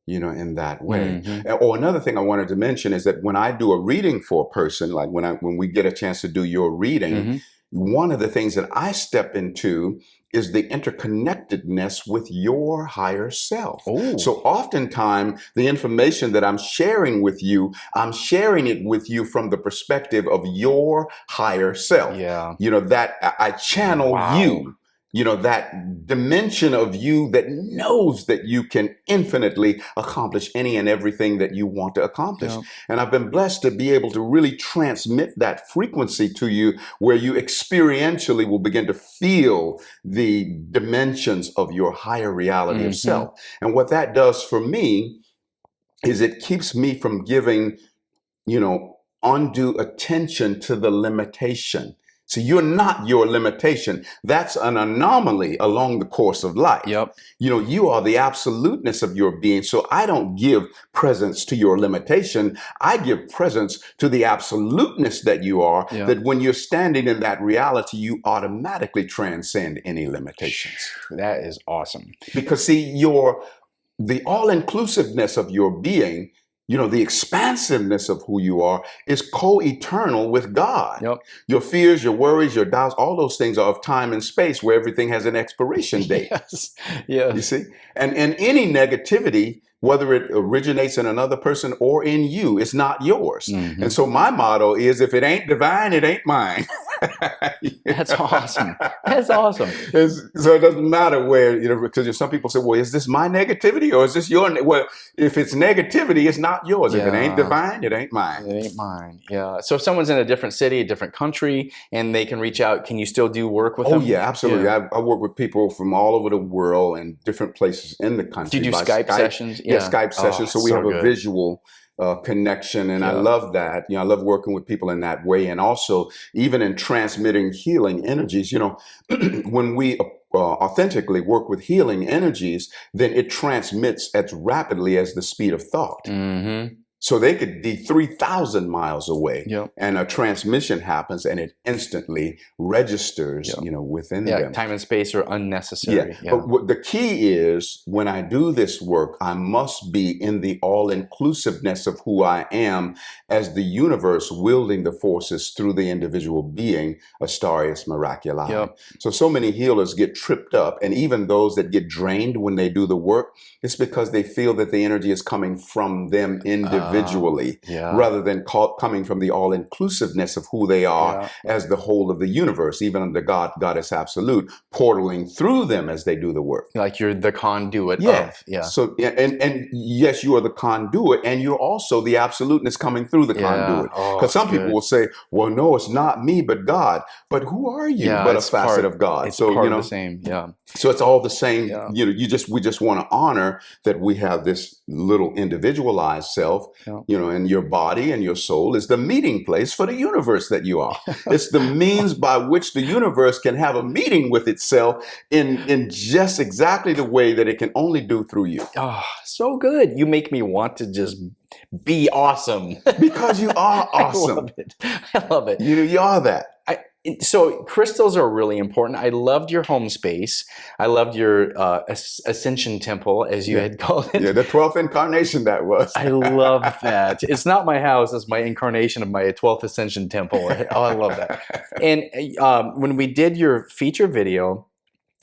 in that way. Or another thing I wanted to mention is that when I do a reading for a person, like when we get a chance to do your reading, one of the things that I step into is the interconnectedness with your higher self. Ooh. So oftentimes the information that I'm sharing with you, I'm sharing it with you from the perspective of your higher self. Yeah. That I channel you. That dimension of you that knows that you can infinitely accomplish any and everything that you want to accomplish. Yeah. And I've been blessed to be able to really transmit that frequency to you, where you experientially will begin to feel the dimensions of your higher reality of self. And what that does for me is it keeps me from giving, undue attention to the limitation. So you're not your limitation. That's an anomaly along the course of life. Yep. You are the absoluteness of your being. So I don't give presence to your limitation. I give presence to the absoluteness that you are, that when you're standing in that reality, you automatically transcend any limitations. That is awesome. Because see, the all-inclusiveness of your being the expansiveness of who you are is co-eternal with God. Yep. Your fears, your worries, your doubts, all those things are of time and space where everything has an expiration date. Yes. Yes. You see? And any negativity, whether it originates in another person or in you, it's not yours. Mhm. And so my motto is, if it ain't divine, it ain't mine. That's awesome. That's awesome. So it doesn't matter where, because some people say, well, is this my negativity or is this your? Well, if it's negativity, it's not yours. If it ain't Yeah. divine, it ain't mine. It ain't mine. Yeah. So if someone's in a different city, a different country, and they can reach out, can you still do work with them? Oh, yeah, absolutely. Yeah. I work with people from all over the world and different places in the country. Do you do by Skype sessions? Yeah, Skype sessions. Oh, So we so have a good. visual connection, and I Yeah. love that. I love working with people in that way, and also even in transmitting healing energies. When we authentically work with healing energies, then it transmits as rapidly as the speed of thought. Mm-hmm. So they could be 3,000 miles away, Yep. and a transmission happens, and it instantly registers, Yep. within Yeah. them. Time and space are unnecessary. Yeah. But what the key is, when I do this work, I must be in the all-inclusiveness of who I am as the universe wielding the forces through the individual being, Astarius Miraculii. Yep. So many healers get tripped up, and even those that get drained when they do the work, it's because they feel that the energy is coming from them individually, Yeah. rather than coming from the all-inclusiveness of who they are Yeah. as the whole of the universe, even under God, Goddess Absolute, portaling through them as they do the work. Like you're the conduit Yeah. of. Yeah. So, and yes, you are the conduit, and you're also the absoluteness coming through the conduit. Oh, Because some it's people good. will say, well, no, it's not me, but God. But who are you Yeah, but a it's facet part- of God? It's So, part of the same. Yeah. so it's all the same. Yeah. We just want to honor that we have this little individualized self, Yeah. and your body and your soul is the meeting place for the universe that you are. It's the means by which the universe can have a meeting with itself in just exactly the way that it can only do through you. Oh, so good. You make me want to just be awesome. Because you are awesome. I love it. I love it. You are that. So crystals are really important. I loved your home space. I loved your Ascension temple, as you had called it. Yeah, the 12th incarnation that was. I love that. It's not my house. It's my incarnation of my 12th Ascension temple. Oh, I love that. And when we did your feature video,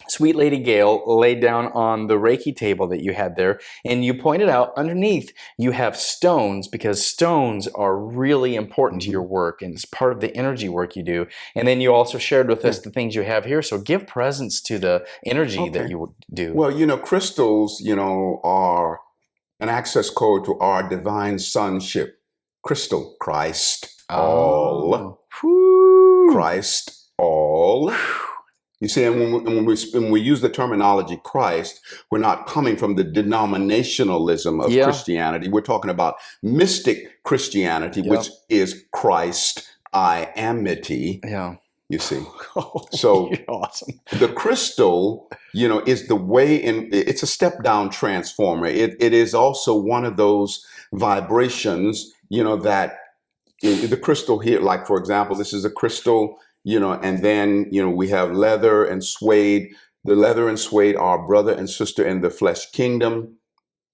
Sweet Lady Gail laid down on the Reiki table that you had there, and you pointed out underneath you have stones, because stones are really important to your work, and it's part of the energy work you do. And then you also shared with us the things you have here. So give presence to the energy that you do. Well, crystals, are an access code to our divine sonship. Crystal, Christ, all. Whew. Christ, all. You see, and when we use the terminology Christ, we're not coming from the denominationalism of Christianity. We're talking about mystic Christianity, which is Christ, I amity. Yeah. You see. So awesome. The crystal, is the way it's a step down transformer. It is also one of those vibrations, that the crystal here, like, for example, this is a crystal, and then, we have leather and suede. The leather and suede are brother and sister in the flesh kingdom,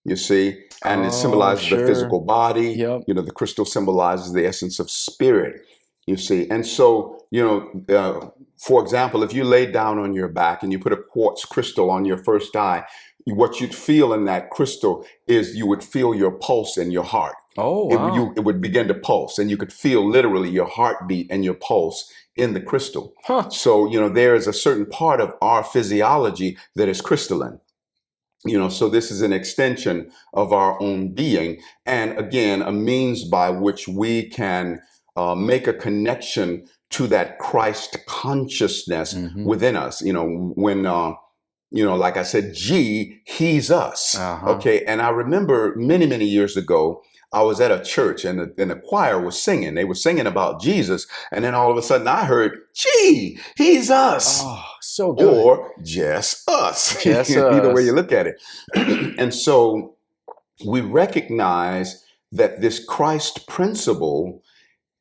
you see, and it symbolizes the physical body. Yep. The crystal symbolizes the essence of spirit, you see. And so, for example, if you lay down on your back and you put a quartz crystal on your first eye, what you'd feel in that crystal is you would feel your pulse in your heart. Oh, wow. It would begin to pulse, and you could feel literally your heartbeat and your pulse in the crystal. Huh. So, there is a certain part of our physiology that is crystalline. So this is an extension of our own being. And again, a means by which we can make a connection to that Christ consciousness within us. When, like I said, he's us. Okay. And I remember many, many years ago, I was at a church and the choir was singing. They were singing about Jesus. And then all of a sudden I heard, he's us. Oh, so good. Or just us. Just Either us. way you look at it. And so we recognize that this Christ principle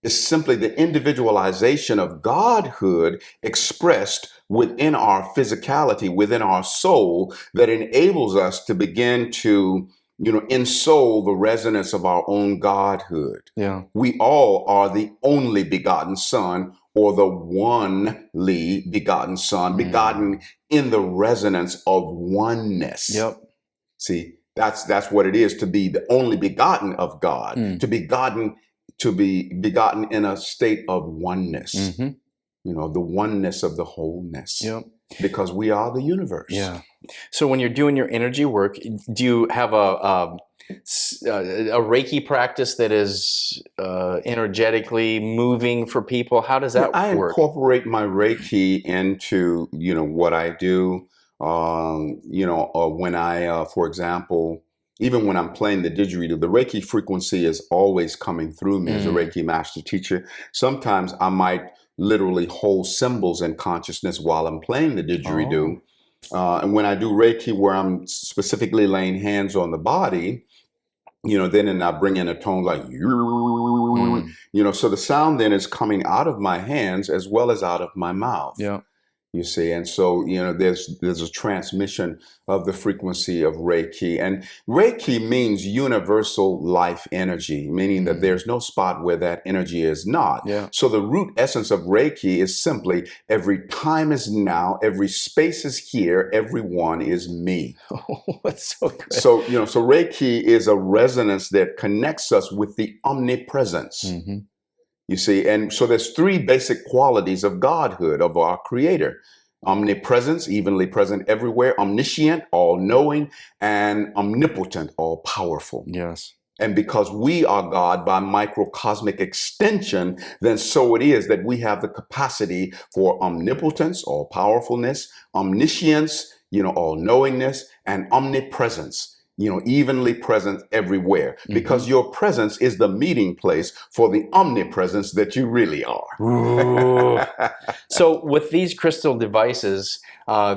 is simply the individualization of Godhood expressed within our physicality, within our soul, that enables us to begin to in soul, the resonance of our own godhood. Yeah. We all are the only begotten Son, or the onely begotten Son, begotten in the resonance of oneness. Yep. See, that's what it is to be the only begotten of God, to be begotten in a state of oneness. The oneness of the wholeness. Yep. Because we are the universe. Yeah. So when you're doing your energy work, do you have a Reiki practice that is energetically moving for people? How does that I work? incorporate my Reiki into, what I do. When I, for example, even when I'm playing the didgeridoo, the Reiki frequency is always coming through me as a Reiki master teacher. Sometimes I might literally hold symbols in consciousness while I'm playing the didgeridoo. And when I do Reiki, where I'm specifically laying hands on the body, then I bring in a tone like, so the sound then is coming out of my hands as well as out of my mouth. Yeah. You see, and so there's a transmission of the frequency of Reiki, and Reiki means universal life energy, meaning that there's no spot where that energy is not. Yeah. So the root essence of Reiki is simply every time is now, every space is here, everyone is me. Oh, that's so good. So so Reiki is a resonance that connects us with the omnipresence. You see, and so there's three basic qualities of godhood, of our creator: omnipresence, evenly present everywhere; omniscient, all-knowing; and omnipotent, all-powerful. Yes. And because we are God by microcosmic extension, then so it is that we have the capacity for omnipotence, all-powerfulness; omniscience, all-knowingness; and omnipresence, evenly present everywhere, because your presence is the meeting place for the omnipresence that you really are. So with these crystal devices,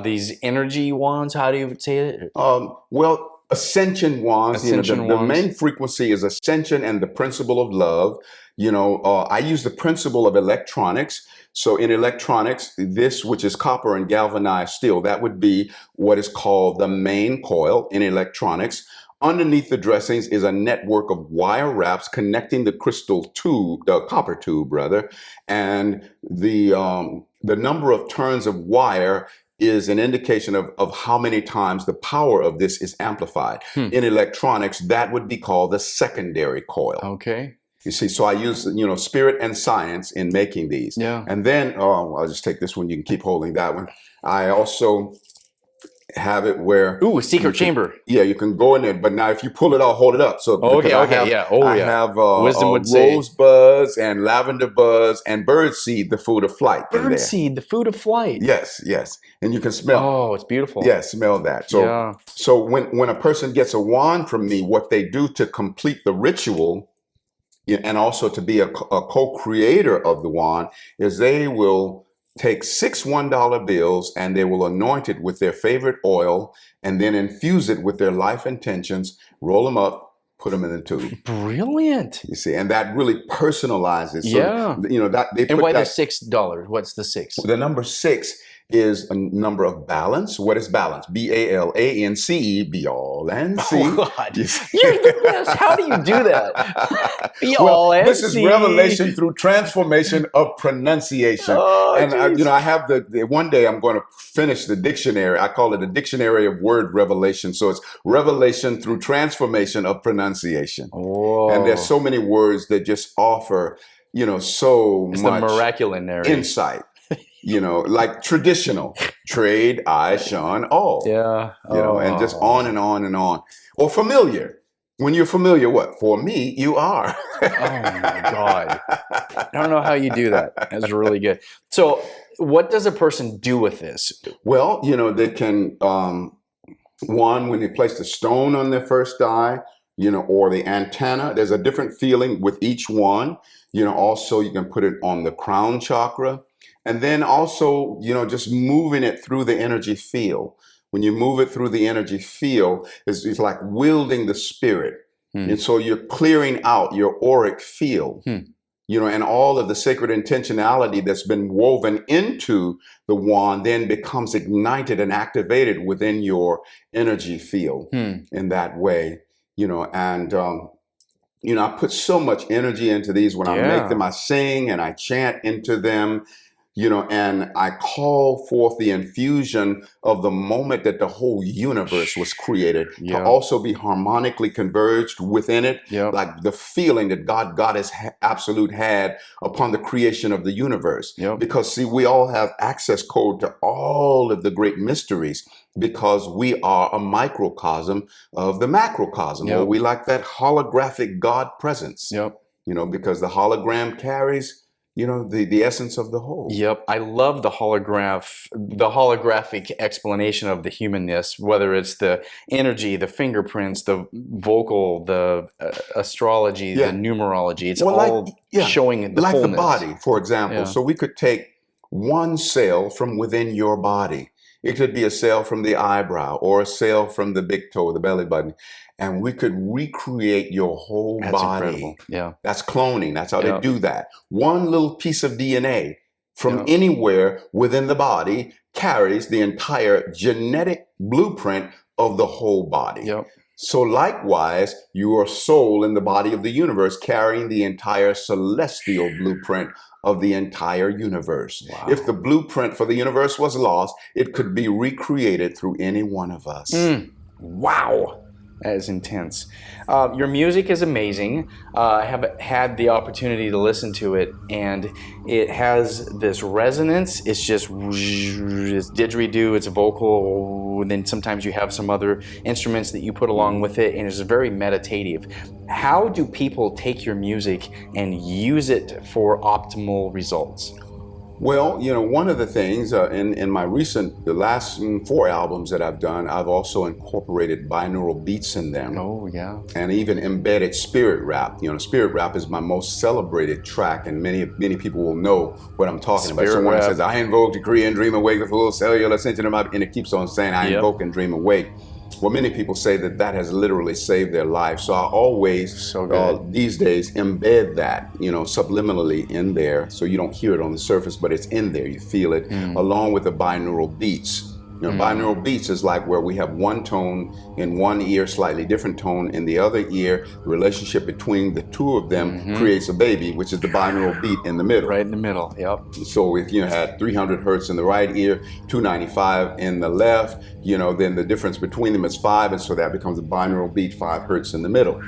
these energy wands, how do you say it? Well, Ascension wands, Ascension the wands. main frequency is Ascension and the principle of love. I use the principle of electronics. So in electronics, this, which is copper and galvanized steel, that would be what is called the main coil in electronics. Underneath the dressings is a network of wire wraps connecting the crystal tube, the copper tube rather, and the number of turns of wire is an indication of how many times the power of this is amplified. In electronics, that would be called the secondary coil. Okay. You see, so I use, spirit and science in making these. Yeah. And then, I'll just take this one. You can keep holding that one. I also have it where... Ooh, a secret chamber. Yeah, you can go in there. But now if you pull it out, hold it up. So Okay, I have Wisdom would say. rose buds and lavender buds and bird seed, the food of flight. Bird seed, the food of flight. Yes. And you can smell. Oh, it's beautiful. Yeah, smell that. So when a person gets a wand from me, what they do to complete the ritual and also to be a co-creator of the wand is they will take 6 $1 bills and they will anoint it with their favorite oil and then infuse it with their life intentions, roll them up, put them in the tube. Brilliant. You see, and that really personalizes. So, Yeah. that they put And why the that, $6? What's the 6? the number 6 is a number of balance. What is balance? BALANCE, be all and see. Oh, God. You're the best. How do you do that? Be all and this is see. revelation through transformation of pronunciation. Oh, and geez. I have the one day I'm going to finish the dictionary. I call it a dictionary of word revelation. So it's revelation through transformation of pronunciation. Whoa. And there's so many words that just offer, so It's much the miraculary insight. Like traditional, trade, I, shun, all. Yeah. And just on and on and on. Or familiar. When you're familiar, what? For me, you are. Oh my God. I don't know how you do that. That's really good. So what does a person do with this? Well, they can, one, when they place the stone on their first eye, or the antenna, there's a different feeling with each one. Also you can put it on the crown chakra. And then also, just moving it through the energy field. When you move it through the energy field, it's like wielding the spirit. And so you're clearing out your auric field, and all of the sacred intentionality that's been woven into the wand then becomes ignited and activated within your energy field in that way. and I put so much energy into these. When I make them, I sing and I chant into them, and I call forth the infusion of the moment that the whole universe was created to also be harmonically converged within it, like the feeling that God, Goddess, Absolute had upon the creation of the universe. Because see, we all have access code to all of the great mysteries because we are a microcosm of the macrocosm, or we like that holographic God presence, because the hologram carries the essence of the whole. I love the holographic explanation of the humanness, whether it's the energy, the fingerprints, the vocal, the astrology, the numerology. It's all showing the like wholeness. The body, for example. So we could take one cell from within your body. It could be a cell from the eyebrow or a cell from the big toe, the belly button. And we could recreate your whole body. Incredible. That's cloning. That's how they do that. One little piece of DNA from anywhere within the body carries the entire genetic blueprint of the whole body. So likewise, your soul in the body of the universe carrying the entire celestial blueprint of the entire universe. If the blueprint for the universe was lost, it could be recreated through any one of us. Wow. That is intense. Your music is amazing. I have had the opportunity to listen to it, and it has this resonance. It's just it's didgeridoo, it's vocal, and then sometimes you have some other instruments that you put along with it, and it's very meditative. How do people take your music and use it for optimal results? Well, one of the things in my the last 4 albums that I've done, I've also incorporated binaural beats in them. And even embedded spirit rap. Spirit rap is my most celebrated track, and many people will know what I'm talking about. Someone that says, I invoke, decree, and dream awake the full cellular ascension of my, and it keeps on saying, I invoke and dream awake. Well, many people say that has literally saved their life. So I always, these days, embed that, subliminally in there. So you don't hear it on the surface, but it's in there. You feel it, along with the binaural beats. Binaural beats is like where we have one tone in one ear, slightly different tone in the other ear. The relationship between the two of them creates a baby, which is the binaural beat in the middle. Right in the middle, So if you had 300 hertz in the right ear, 295 in the left, then the difference between them is 5, and so that becomes a binaural beat, 5 hertz in the middle,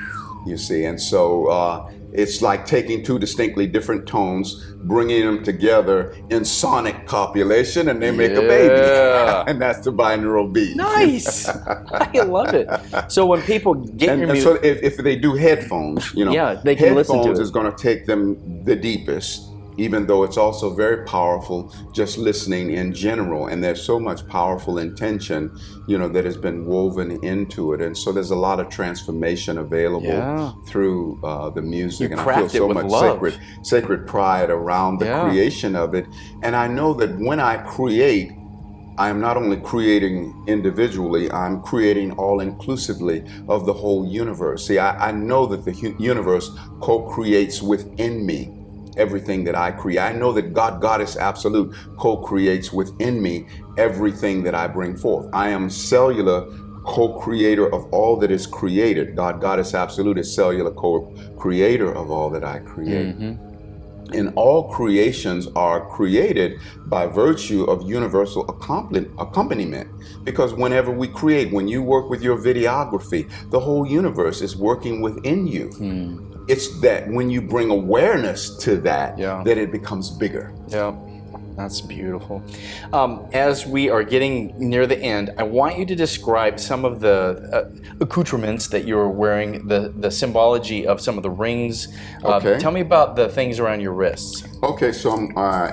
you see. And so it's like taking 2 distinctly different tones, bringing them together in sonic copulation, and they make a baby. And that's the binaural beat. Nice. I love it. So when people get your music... So if they do headphones, they can listen to it. Headphones is going to take them the deepest, even though it's also very powerful just listening in general. And there's so much powerful intention, that has been woven into it. And so there's a lot of transformation available through the music. And I feel so much sacred pride around the creation of it. And I know that when I create, I am not only creating individually, I'm creating all-inclusively of the whole universe. See, I know that the universe co-creates within me everything that I create. I know that God, Goddess, Absolute co-creates within me everything that I bring forth. I am cellular co-creator of all that is created. God, Goddess, Absolute is cellular co-creator of all that I create. And all creations are created by virtue of universal accompaniment. Because whenever we create, when you work with your videography, the whole universe is working within you. It's that when you bring awareness to that, that it becomes bigger. That's beautiful. As we are getting near the end, I want you to describe some of the accoutrements that you're wearing, the symbology of some of the rings. Tell me about the things around your wrists. Okay, so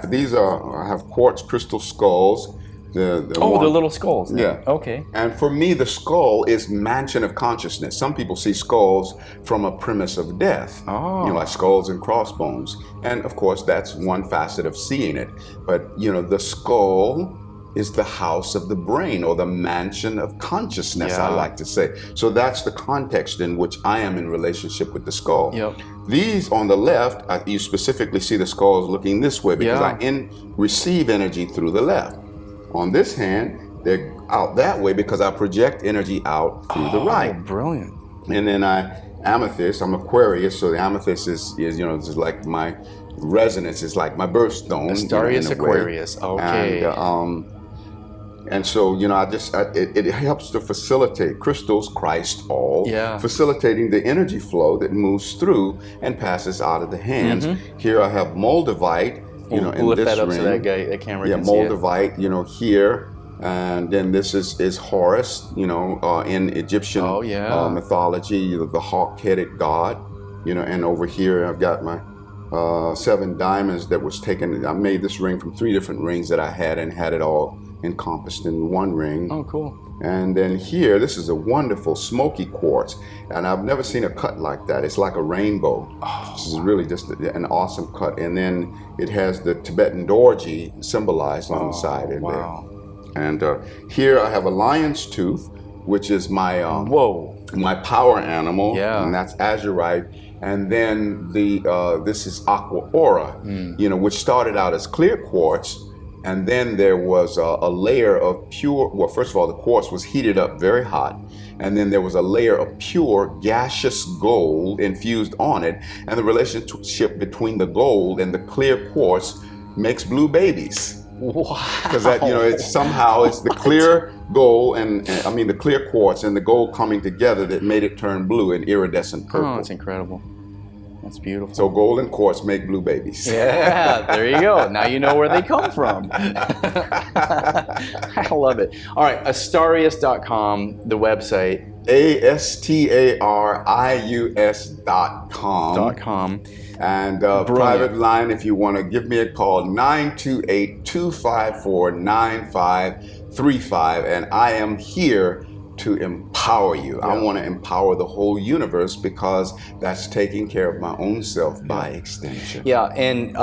these I have quartz crystal skulls. The little skulls. Okay. And for me, the skull is mansion of consciousness. Some people see skulls from a premise of death, like skulls and crossbones. And of course, that's one facet of seeing it. But, the skull is the house of the brain, or the mansion of consciousness, I like to say. So that's the context in which I am in relationship with the skull. These on the left, you specifically see the skulls looking this way because I receive energy through the left. On this hand, they're out that way because I project energy out through the right. Brilliant. And then amethyst, I'm Aquarius, so the amethyst is is like my resonance, it's like my birthstone. Astarius in a way. Aquarius, okay. And so, it helps to facilitate crystals, Christ, all, facilitating the energy flow that moves through and passes out of the hands. Here I have Moldavite, in lift this that up ring. so that camera can see Moldavite, here. And then this is Horus, in Egyptian mythology, the hawk-headed god, and over here I've got my 7 diamonds that was taken. I made this ring from 3 different rings that I had and had it all encompassed in one ring. Oh, cool. And then here, this is a wonderful smoky quartz, and I've never seen a cut like that. It's like a rainbow. This is really just an awesome cut. And then it has the Tibetan Dorji symbolized on the side in there. And here I have a lion's tooth, which is my my power animal, and that's azurite. And then this is aqua aura, which started out as clear quartz. And then there was a layer of pure, well, first of all, the quartz was heated up very hot. And then there was a layer of pure gaseous gold infused on it. And the relationship between the gold and the clear quartz makes blue babies. Wow. Because that, it's the clear gold the clear quartz and the gold coming together that made it turn blue and iridescent purple. Oh, that's incredible. That's beautiful. So gold and quartz make blue babies. Yeah, there you go. Now you know where they come from. I love it. All right, Astarius.com, the website. Astarius.com. And private line, if you want to give me a call, 928-254-9535. And I am here to empower you. I want to empower the whole universe because that's taking care of my own self by extension. Yeah, and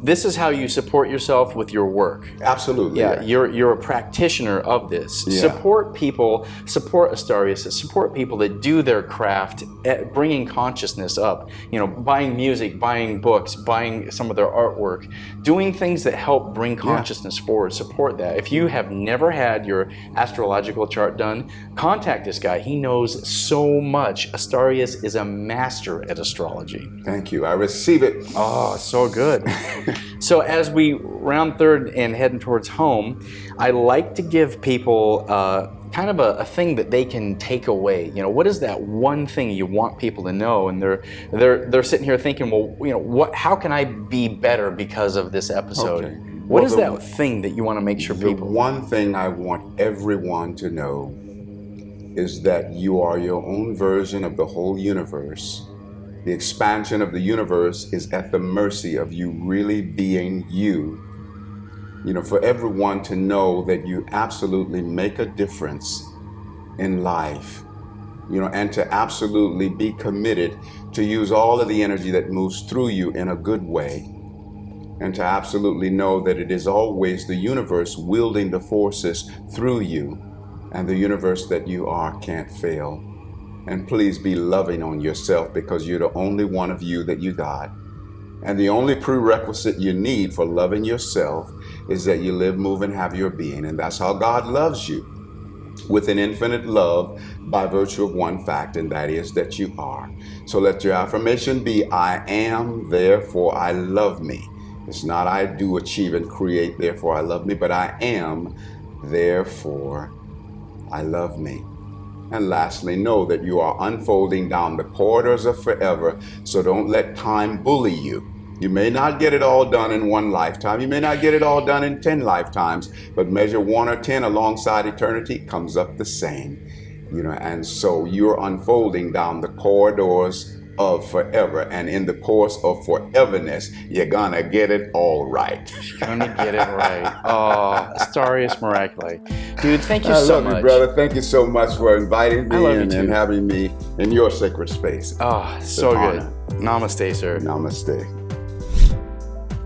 this is how you support yourself with your work. Absolutely. Yeah, you're a practitioner of this. Yeah. Support people, support Astarius, support people that do their craft at bringing consciousness up. Buying music, buying books, buying some of their artwork, doing things that help bring consciousness forward. Support that. If you have never had your astrological chart done, contact this guy. He knows so much. Astarius is a master at astrology. Thank you. I receive it. Oh, so good. So as we round third and heading towards home, I like to give people kind of a thing that they can take away. What is that one thing you want people to know? And they're sitting here thinking, well, how can I be better because of this episode? Okay. What is that thing that you want to make sure people? The one thing I want everyone to know is that you are your own version of the whole universe. The expansion of the universe is at the mercy of you really being you. For everyone to know that you absolutely make a difference in life, and to absolutely be committed to use all of the energy that moves through you in a good way, and to absolutely know that it is always the universe wielding the forces through you. And the universe that you are can't fail. And please be loving on yourself because you're the only one of you that you got. And the only prerequisite you need for loving yourself is that you live, move, and have your being. And that's how God loves you, with an infinite love by virtue of one fact, and that is that you are. So let your affirmation be, I am, therefore I love me. It's not I do, achieve, and create, therefore I love me, but I am, therefore I love me. And lastly, know that you are unfolding down the corridors of forever, so don't let time bully you. You may not get it all done in one lifetime. You may not get it all done in 10 lifetimes, but measure 1 or 10 alongside eternity comes up the same. And so you're unfolding down the corridors of forever, and in the course of foreverness, you're gonna get it all right. Gonna get it right. Oh, Astarius Miraculii. Dude, thank you so much. I love you, brother. Thank you so much for inviting me and having me in your sacred space. Oh, so good. Namaste, sir. Namaste.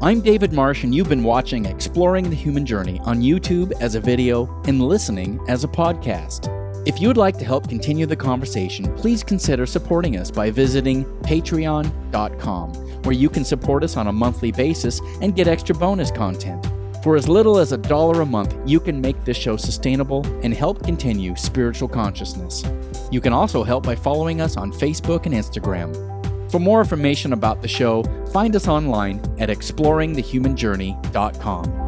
I'm David Marsh, and you've been watching Exploring the Human Journey on YouTube as a video and listening as a podcast. If you would like to help continue the conversation, please consider supporting us by visiting patreon.com, where you can support us on a monthly basis and get extra bonus content. For as little as $1 a month, you can make this show sustainable and help continue spiritual consciousness. You can also help by following us on Facebook and Instagram. For more information about the show, find us online at exploringthehumanjourney.com.